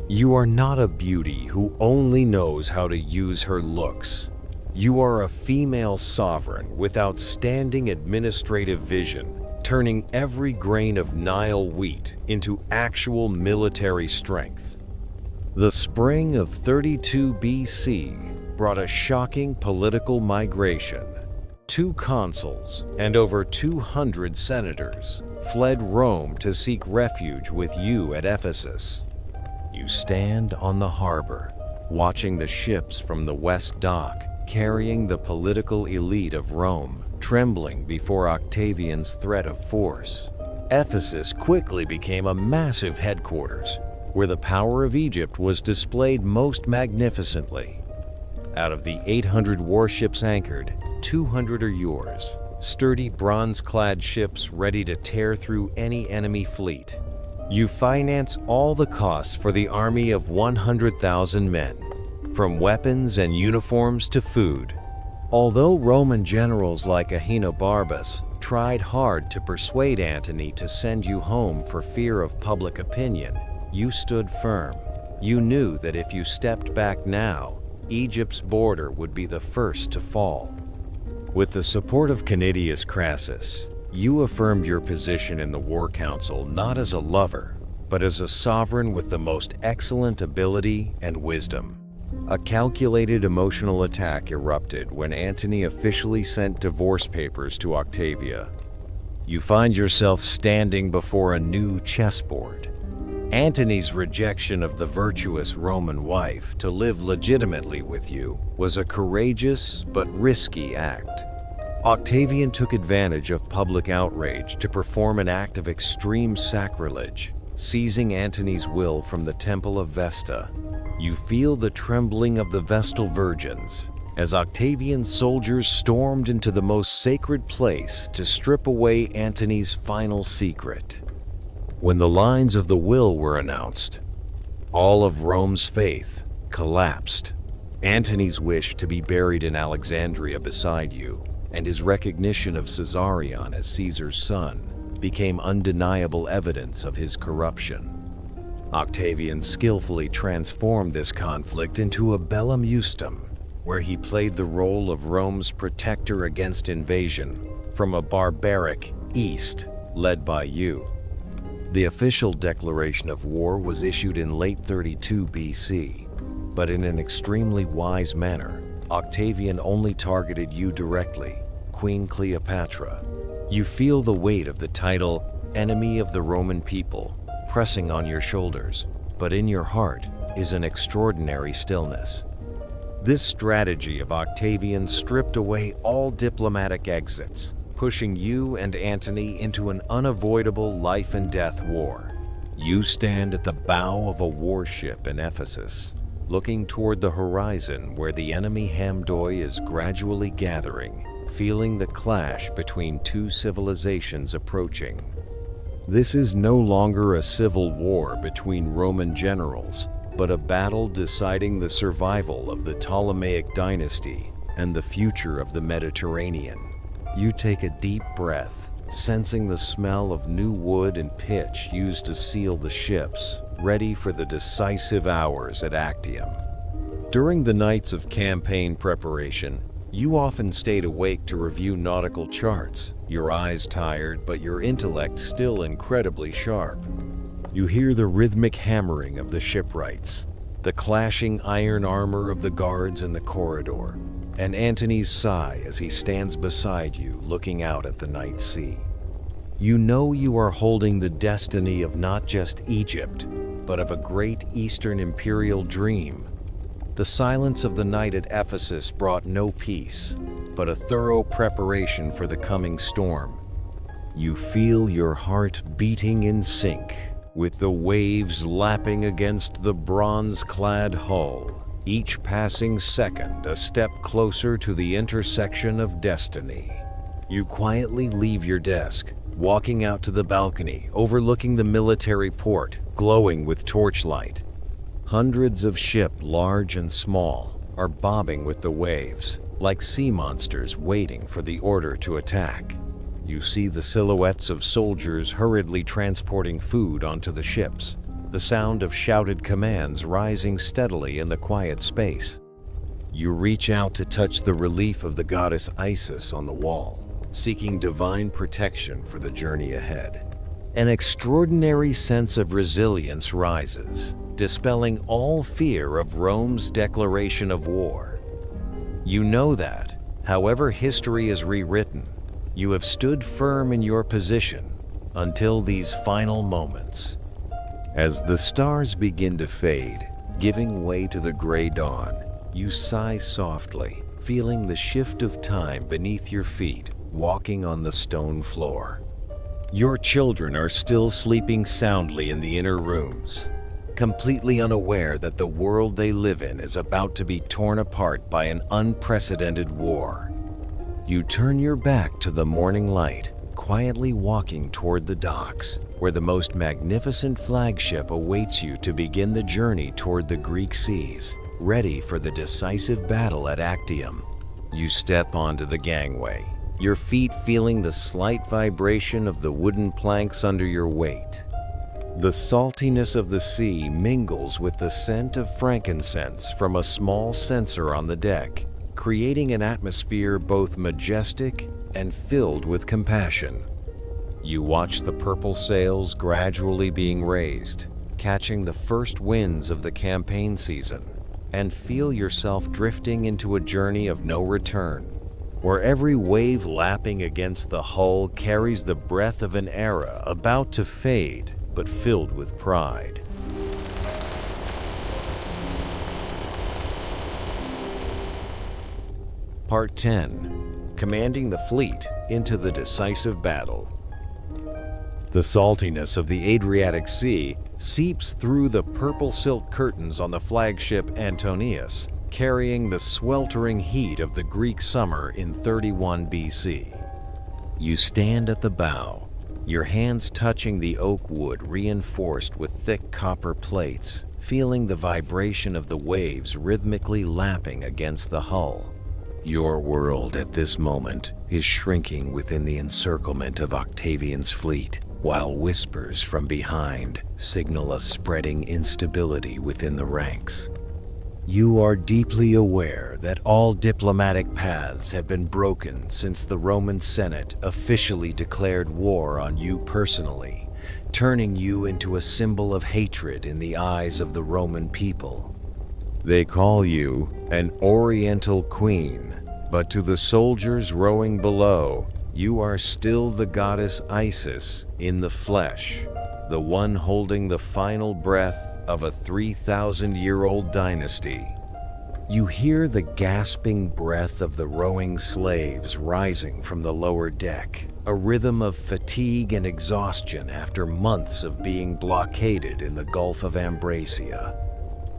You are not a beauty who only knows how to use her looks. You are a female sovereign with outstanding administrative vision, turning every grain of Nile wheat into actual military strength. The spring of 32 BC brought a shocking political migration. 2 consuls and over 200 senators fled Rome to seek refuge with you at Ephesus. You stand on the harbor, watching the ships from the west dock, carrying the political elite of Rome, trembling before Octavian's threat of force. Ephesus quickly became a massive headquarters, where the power of Egypt was displayed most magnificently. Out of the 800 warships anchored, 200 are yours, sturdy bronze-clad ships ready to tear through any enemy fleet. You finance all the costs for the army of 100,000 men, from weapons and uniforms to food. Although Roman generals like Ahenobarbus tried hard to persuade Antony to send you home for fear of public opinion, you stood firm. You knew that if you stepped back now, Egypt's border would be the first to fall. With the support of Canidius Crassus, you affirmed your position in the war council not as a lover, but as a sovereign with the most excellent ability and wisdom. A calculated emotional attack erupted when Antony officially sent divorce papers to Octavia. You find yourself standing before a new chessboard. Antony's rejection of the virtuous Roman wife to live legitimately with you was a courageous but risky act. Octavian took advantage of public outrage to perform an act of extreme sacrilege, seizing Antony's will from the Temple of Vesta. You feel the trembling of the Vestal Virgins as Octavian's soldiers stormed into the most sacred place to strip away Antony's final secret. When the lines of the will were announced, all of Rome's faith collapsed. Antony's wish to be buried in Alexandria beside you, and his recognition of Caesarion as Caesar's son, became undeniable evidence of his corruption. Octavian skillfully transformed this conflict into a bellum justum, where he played the role of Rome's protector against invasion from a barbaric East led by you. The official declaration of war was issued in late 32 BC, but in an extremely wise manner. Octavian only targeted you directly, Queen Cleopatra. You feel the weight of the title, Enemy of the Roman People, pressing on your shoulders, but in your heart is an extraordinary stillness. This strategy of Octavian stripped away all diplomatic exits, pushing you and Antony into an unavoidable life-and-death war. You stand at the bow of a warship in Ephesus, looking toward the horizon where the enemy Hamdoi is gradually gathering, feeling the clash between two civilizations approaching. This is no longer a civil war between Roman generals, but a battle deciding the survival of the Ptolemaic dynasty and the future of the Mediterranean. You take a deep breath, sensing the smell of new wood and pitch used to seal the ships, ready for the decisive hours at Actium. During the nights of campaign preparation, you often stayed awake to review nautical charts, your eyes tired but your intellect still incredibly sharp. You hear the rhythmic hammering of the shipwrights, the clashing iron armor of the guards in the corridor, and Antony's sigh as he stands beside you looking out at the night sea. You know you are holding the destiny of not just Egypt, but of a great Eastern imperial dream. The silence of the night at Ephesus brought no peace, but a thorough preparation for the coming storm. You feel your heart beating in sync, with the waves lapping against the bronze-clad hull, each passing second a step closer to the intersection of destiny. You quietly leave your desk, walking out to the balcony overlooking the military port, glowing with torchlight. Hundreds of ships, large and small, are bobbing with the waves, like sea monsters waiting for the order to attack. You see the silhouettes of soldiers hurriedly transporting food onto the ships, the sound of shouted commands rising steadily in the quiet space. You reach out to touch the relief of the goddess Isis on the wall, seeking divine protection for the journey ahead. An extraordinary sense of resilience rises, dispelling all fear of Rome's declaration of war. You know that, however history is rewritten, you have stood firm in your position until these final moments. As the stars begin to fade, Giving way to the gray dawn, you sigh softly, feeling the shift of time beneath your feet, walking on the stone floor. Your children are still sleeping soundly in the inner rooms, completely unaware that the world they live in is about to be torn apart by an unprecedented war. You turn your back to the morning light, quietly walking toward the docks, where the most magnificent flagship awaits you to begin the journey toward the Greek seas, ready for the decisive battle at Actium. You step onto the gangway, your feet feeling the slight vibration of the wooden planks under your weight. The saltiness of the sea mingles with the scent of frankincense from a small censer on the deck, creating an atmosphere both majestic and filled with compassion. You watch the purple sails gradually being raised, catching the first winds of the campaign season, and feel yourself drifting into a journey of no return, where every wave lapping against the hull carries the breath of an era about to fade, but filled with pride. Part 10. Commanding the fleet into the decisive battle. The saltiness of the Adriatic Sea seeps through the purple silk curtains on the flagship Antonius, carrying the sweltering heat of the Greek summer in 31 BC. You stand at the bow, your hands touching the oak wood reinforced with thick copper plates, feeling the vibration of the waves rhythmically lapping against the hull. Your world at this moment is shrinking within the encirclement of Octavian's fleet, while whispers from behind signal a spreading instability within the ranks. You are deeply aware that all diplomatic paths have been broken since the Roman Senate officially declared war on you personally, turning you into a symbol of hatred in the eyes of the Roman people. They call you an Oriental Queen, but to the soldiers rowing below, you are still the goddess Isis in the flesh, the one holding the final breath of a 3,000-year-old dynasty. You hear the gasping breath of the rowing slaves rising from the lower deck, a rhythm of fatigue and exhaustion after months of being blockaded in the Gulf of Ambracia.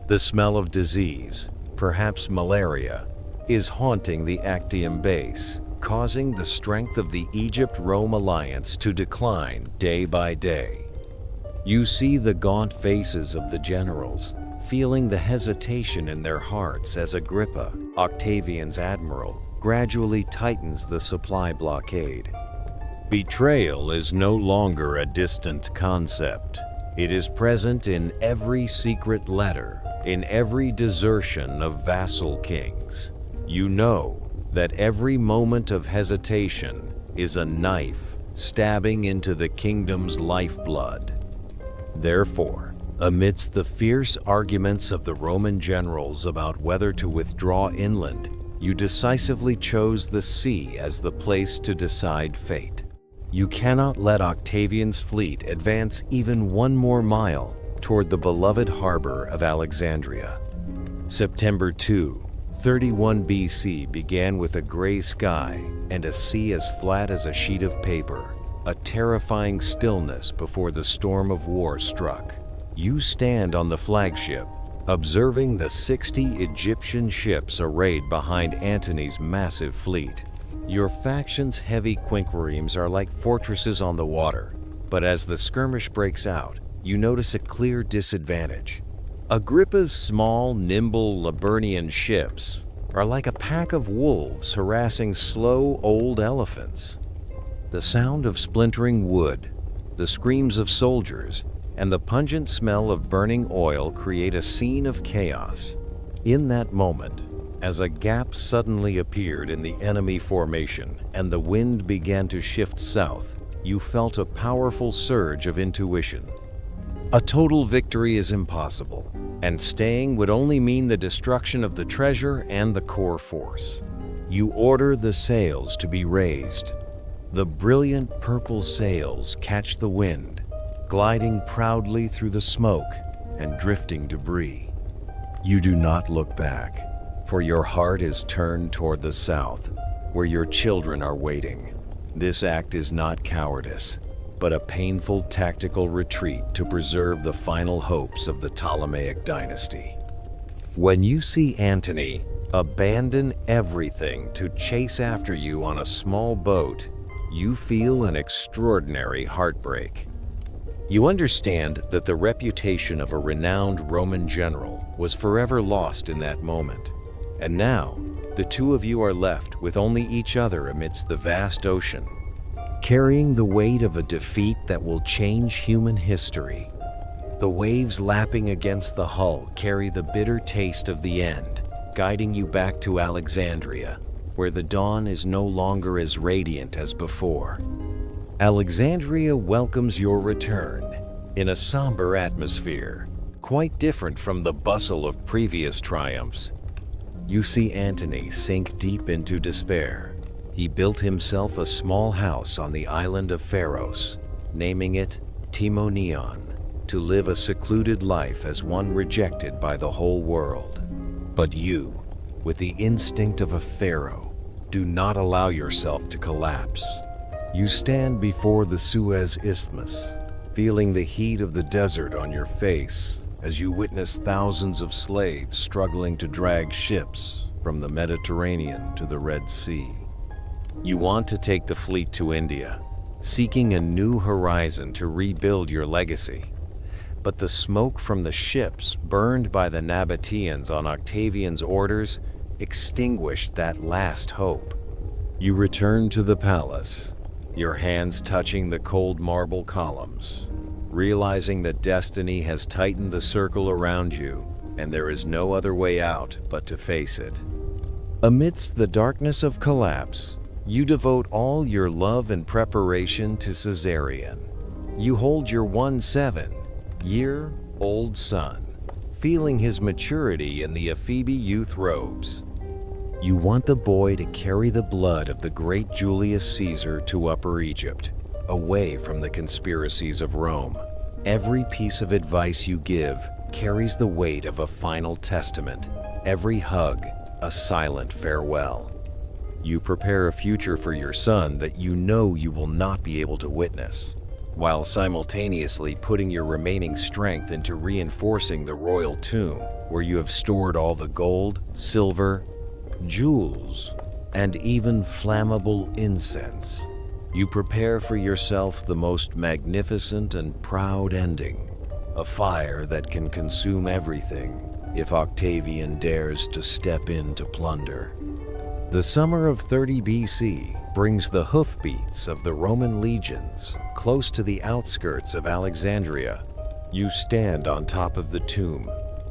The smell of disease, perhaps malaria, is haunting the Actium base, causing the strength of the Egypt-Rome alliance to decline day by day. You see the gaunt faces of the generals, feeling the hesitation in their hearts as Agrippa, Octavian's admiral, gradually tightens the supply blockade. Betrayal is no longer a distant concept. It is present in every secret letter, in every desertion of vassal kings. You know that every moment of hesitation is a knife stabbing into the kingdom's lifeblood. Therefore, amidst the fierce arguments of the Roman generals about whether to withdraw inland, you decisively chose the sea as the place to decide fate. You cannot let Octavian's fleet advance even one more mile toward the beloved harbor of Alexandria. September 2, 31 BC began with a gray sky and a sea as flat as a sheet of paper, a terrifying stillness before the storm of war struck. You stand on the flagship, observing the 60 Egyptian ships arrayed behind Antony's massive fleet. Your faction's heavy quinquiremes are like fortresses on the water, but as the skirmish breaks out, you notice a clear disadvantage. Agrippa's small, nimble Liburnian ships are like a pack of wolves harassing slow, old elephants. The sound of splintering wood, the screams of soldiers, and the pungent smell of burning oil create a scene of chaos. In that moment, as a gap suddenly appeared in the enemy formation and the wind began to shift south, you felt a powerful surge of intuition. A total victory is impossible, and staying would only mean the destruction of the treasure and the core force. You order the sails to be raised. The brilliant purple sails catch the wind, gliding proudly through the smoke and drifting debris. You do not look back, for your heart is turned toward the south, where your children are waiting. This act is not cowardice, but a painful tactical retreat to preserve the final hopes of the Ptolemaic dynasty. When you see Antony abandon everything to chase after you on a small boat, you feel an extraordinary heartbreak. You understand that the reputation of a renowned Roman general was forever lost in that moment, and now the two of you are left with only each other amidst the vast ocean, carrying the weight of a defeat that will change human history. The waves lapping against the hull carry the bitter taste of the end, guiding you back to Alexandria, where the dawn is no longer as radiant as before. Alexandria welcomes your return in a somber atmosphere, quite different from the bustle of previous triumphs. You see Antony sink deep into despair. He built himself a small house on the island of Pharos, naming it Timonion, to live a secluded life as one rejected by the whole world. But you, with the instinct of a pharaoh, do not allow yourself to collapse. You stand before the Suez Isthmus, feeling the heat of the desert on your face as you witness thousands of slaves struggling to drag ships from the Mediterranean to the Red Sea. You want to take the fleet to India, seeking a new horizon to rebuild your legacy. But the smoke from the ships burned by the Nabateans on Octavian's orders extinguished that last hope. You return to the palace, your hands touching the cold marble columns, realizing that destiny has tightened the circle around you, and there is no other way out but to face it. Amidst the darkness of collapse, you devote all your love and preparation to Caesarion. You hold your 17-year-old son, feeling his maturity in the Ephebi youth robes. You want the boy to carry the blood of the great Julius Caesar to Upper Egypt, away from the conspiracies of Rome. Every piece of advice you give carries the weight of a final testament, every hug a silent farewell. You prepare a future for your son that you know you will not be able to witness, while simultaneously putting your remaining strength into reinforcing the royal tomb, where you have stored all the gold, silver, jewels, and even flammable incense. You prepare for yourself the most magnificent and proud ending, a fire that can consume everything if Octavian dares to step in to plunder. The summer of 30 BC brings the hoofbeats of the Roman legions close to the outskirts of Alexandria. You stand on top of the tomb,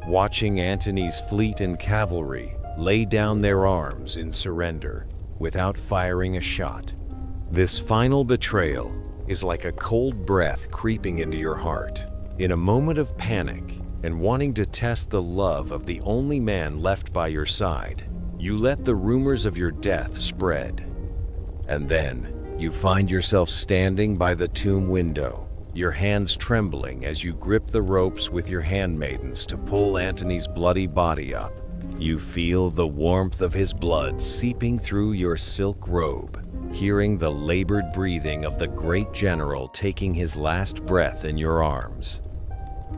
watching Antony's fleet and cavalry lay down their arms in surrender without firing a shot. This final betrayal is like a cold breath creeping into your heart. In a moment of panic and wanting to test the love of the only man left by your side, you let the rumors of your death spread. And then you find yourself standing by the tomb window, your hands trembling as you grip the ropes with your handmaidens to pull Antony's bloody body up. You feel the warmth of his blood seeping through your silk robe, hearing the labored breathing of the great general taking his last breath in your arms.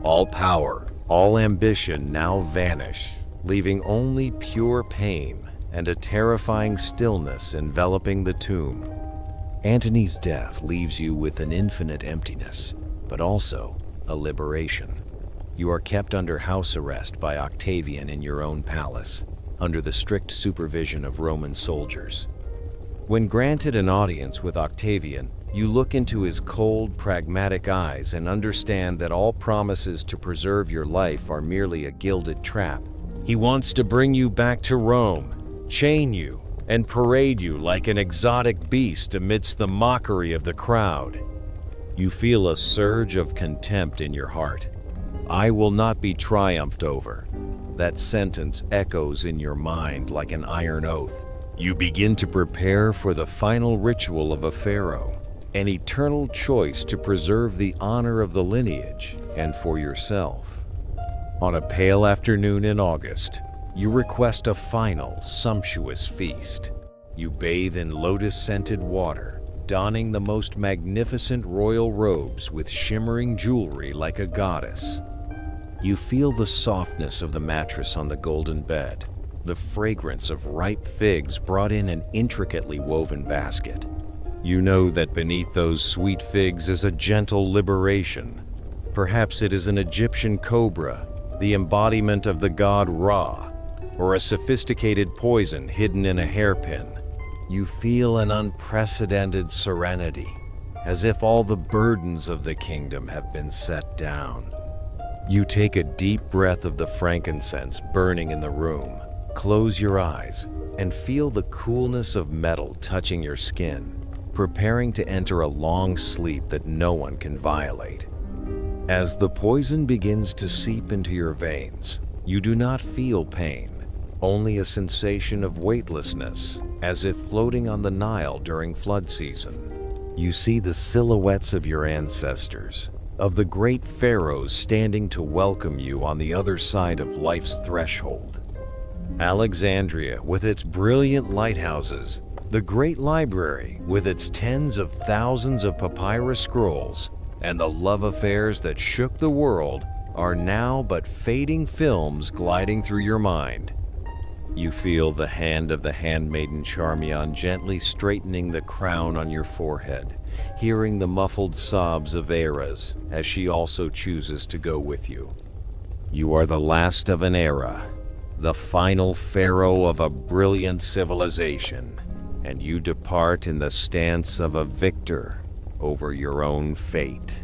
All power, all ambition now vanish, leaving only pure pain and a terrifying stillness enveloping the tomb. Antony's death leaves you with an infinite emptiness, but also a liberation. You are kept under house arrest by Octavian in your own palace, under the strict supervision of Roman soldiers. When granted an audience with Octavian, you look into his cold, pragmatic eyes and understand that all promises to preserve your life are merely a gilded trap. He wants to bring you back to Rome, chain you, and parade you like an exotic beast amidst the mockery of the crowd. You feel a surge of contempt in your heart. I will not be triumphed over. That sentence echoes in your mind like an iron oath. You begin to prepare for the final ritual of a pharaoh, an eternal choice to preserve the honor of the lineage and for yourself. On a pale afternoon in August, you request a final, sumptuous feast. You bathe in lotus-scented water, donning the most magnificent royal robes with shimmering jewelry like a goddess. You feel the softness of the mattress on the golden bed, the fragrance of ripe figs brought in an intricately woven basket. You know that beneath those sweet figs is a gentle liberation. Perhaps it is an Egyptian cobra, the embodiment of the god Ra, or a sophisticated poison hidden in a hairpin. You feel an unprecedented serenity, as if all the burdens of the kingdom have been set down. You take a deep breath of the frankincense burning in the room, close your eyes, and feel the coolness of metal touching your skin, preparing to enter a long sleep that no one can violate. As the poison begins to seep into your veins, you do not feel pain, only a sensation of weightlessness, as if floating on the Nile during flood season. You see the silhouettes of your ancestors, of the great pharaohs standing to welcome you on the other side of life's threshold. Alexandria with its brilliant lighthouses, the great library with its tens of thousands of papyrus scrolls, and the love affairs that shook the world are now but fading films gliding through your mind. You feel the hand of the handmaiden Charmian gently straightening the crown on your forehead, hearing the muffled sobs of Eras as she also chooses to go with you. You are the last of an era, the final pharaoh of a brilliant civilization, and you depart in the stance of a victor over your own fate.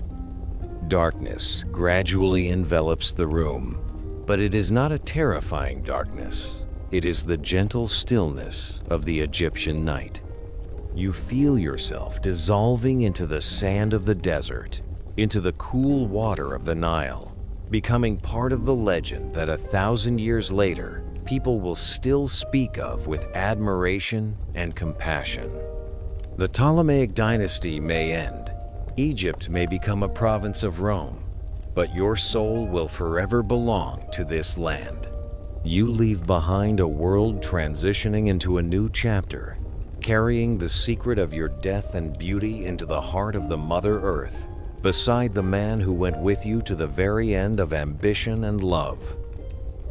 Darkness gradually envelops the room, but it is not a terrifying darkness. It is the gentle stillness of the Egyptian night. You feel yourself dissolving into the sand of the desert, into the cool water of the Nile, becoming part of the legend that 1,000 years later, people will still speak of with admiration and compassion. The Ptolemaic dynasty may end. Egypt may become a province of Rome, but your soul will forever belong to this land. You leave behind a world transitioning into a new chapter, carrying the secret of your death and beauty into the heart of the Mother Earth, beside the man who went with you to the very end of ambition and love.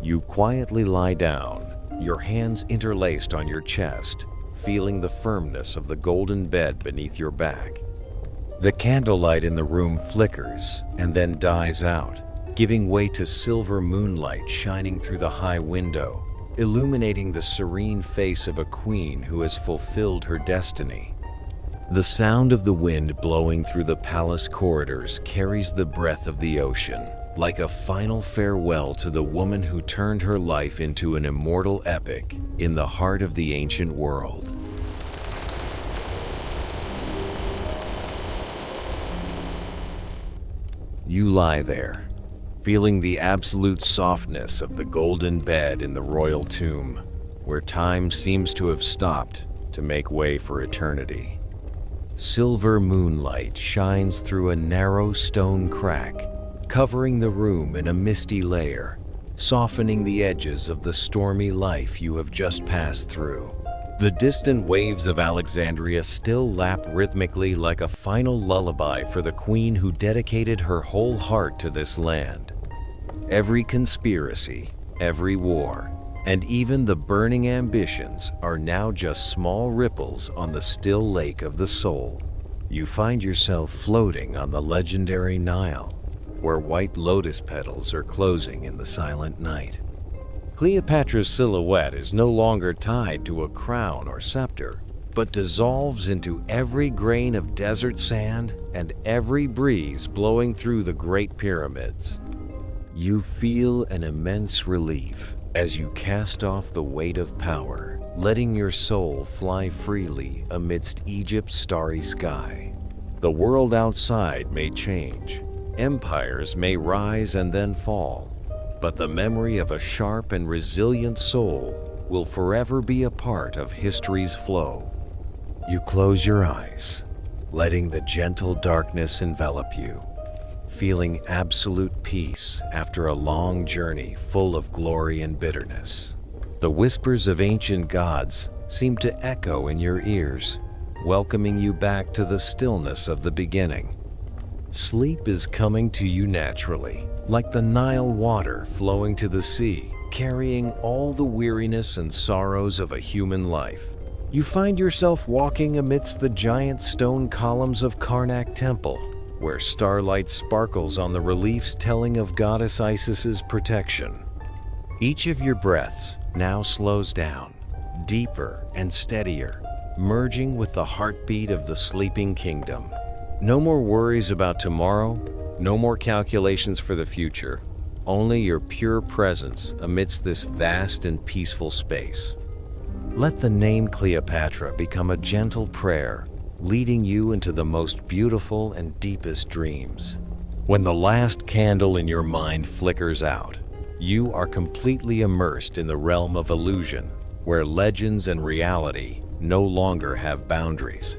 You quietly lie down, your hands interlaced on your chest, feeling the firmness of the golden bed beneath your back. The candlelight in the room flickers and then dies out, giving way to silver moonlight shining through the high window, illuminating the serene face of a queen who has fulfilled her destiny. The sound of the wind blowing through the palace corridors carries the breath of the ocean, like a final farewell to the woman who turned her life into an immortal epic in the heart of the ancient world. You lie there, feeling the absolute softness of the golden bed in the royal tomb, where time seems to have stopped to make way for eternity. Silver moonlight shines through a narrow stone crack, covering the room in a misty layer, softening the edges of the stormy life you have just passed through. The distant waves of Alexandria still lap rhythmically like a final lullaby for the queen who dedicated her whole heart to this land. Every conspiracy, every war, and even the burning ambitions are now just small ripples on the still lake of the soul. You find yourself floating on the legendary Nile, where white lotus petals are closing in the silent night. Cleopatra's silhouette is no longer tied to a crown or scepter, but dissolves into every grain of desert sand and every breeze blowing through the Great Pyramids. You feel an immense relief as you cast off the weight of power, letting your soul fly freely amidst Egypt's starry sky. The world outside may change, empires may rise and then fall, but the memory of a sharp and resilient soul will forever be a part of history's flow. You close your eyes, letting the gentle darkness envelop you. feeling absolute peace after a long journey full of glory and bitterness. The whispers of ancient gods seem to echo in your ears, welcoming you back to the stillness of the beginning. Sleep is coming to you naturally, like the Nile water flowing to the sea, carrying all the weariness and sorrows of a human life. You find yourself walking amidst the giant stone columns of Karnak Temple, where starlight sparkles on the reliefs telling of Goddess Isis's protection. Each of your breaths now slows down, deeper and steadier, merging with the heartbeat of the sleeping kingdom. No more worries about tomorrow, no more calculations for the future, only your pure presence amidst this vast and peaceful space. Let the name Cleopatra become a gentle prayer, leading you into the most beautiful and deepest dreams. When the last candle in your mind flickers out, you are completely immersed in the realm of illusion, where legends and reality no longer have boundaries.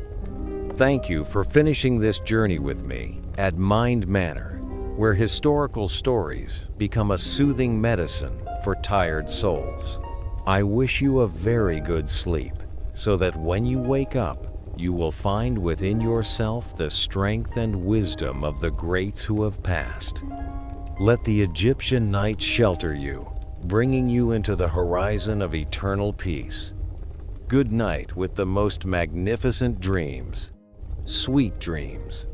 Thank you for finishing this journey with me at Mind Manor, where historical stories become a soothing medicine for tired souls. I wish you a very good sleep, so that when you wake up, you will find within yourself the strength and wisdom of the greats who have passed. Let the Egyptian night shelter you, bringing you into the horizon of eternal peace. Good night with the most magnificent dreams. Sweet dreams.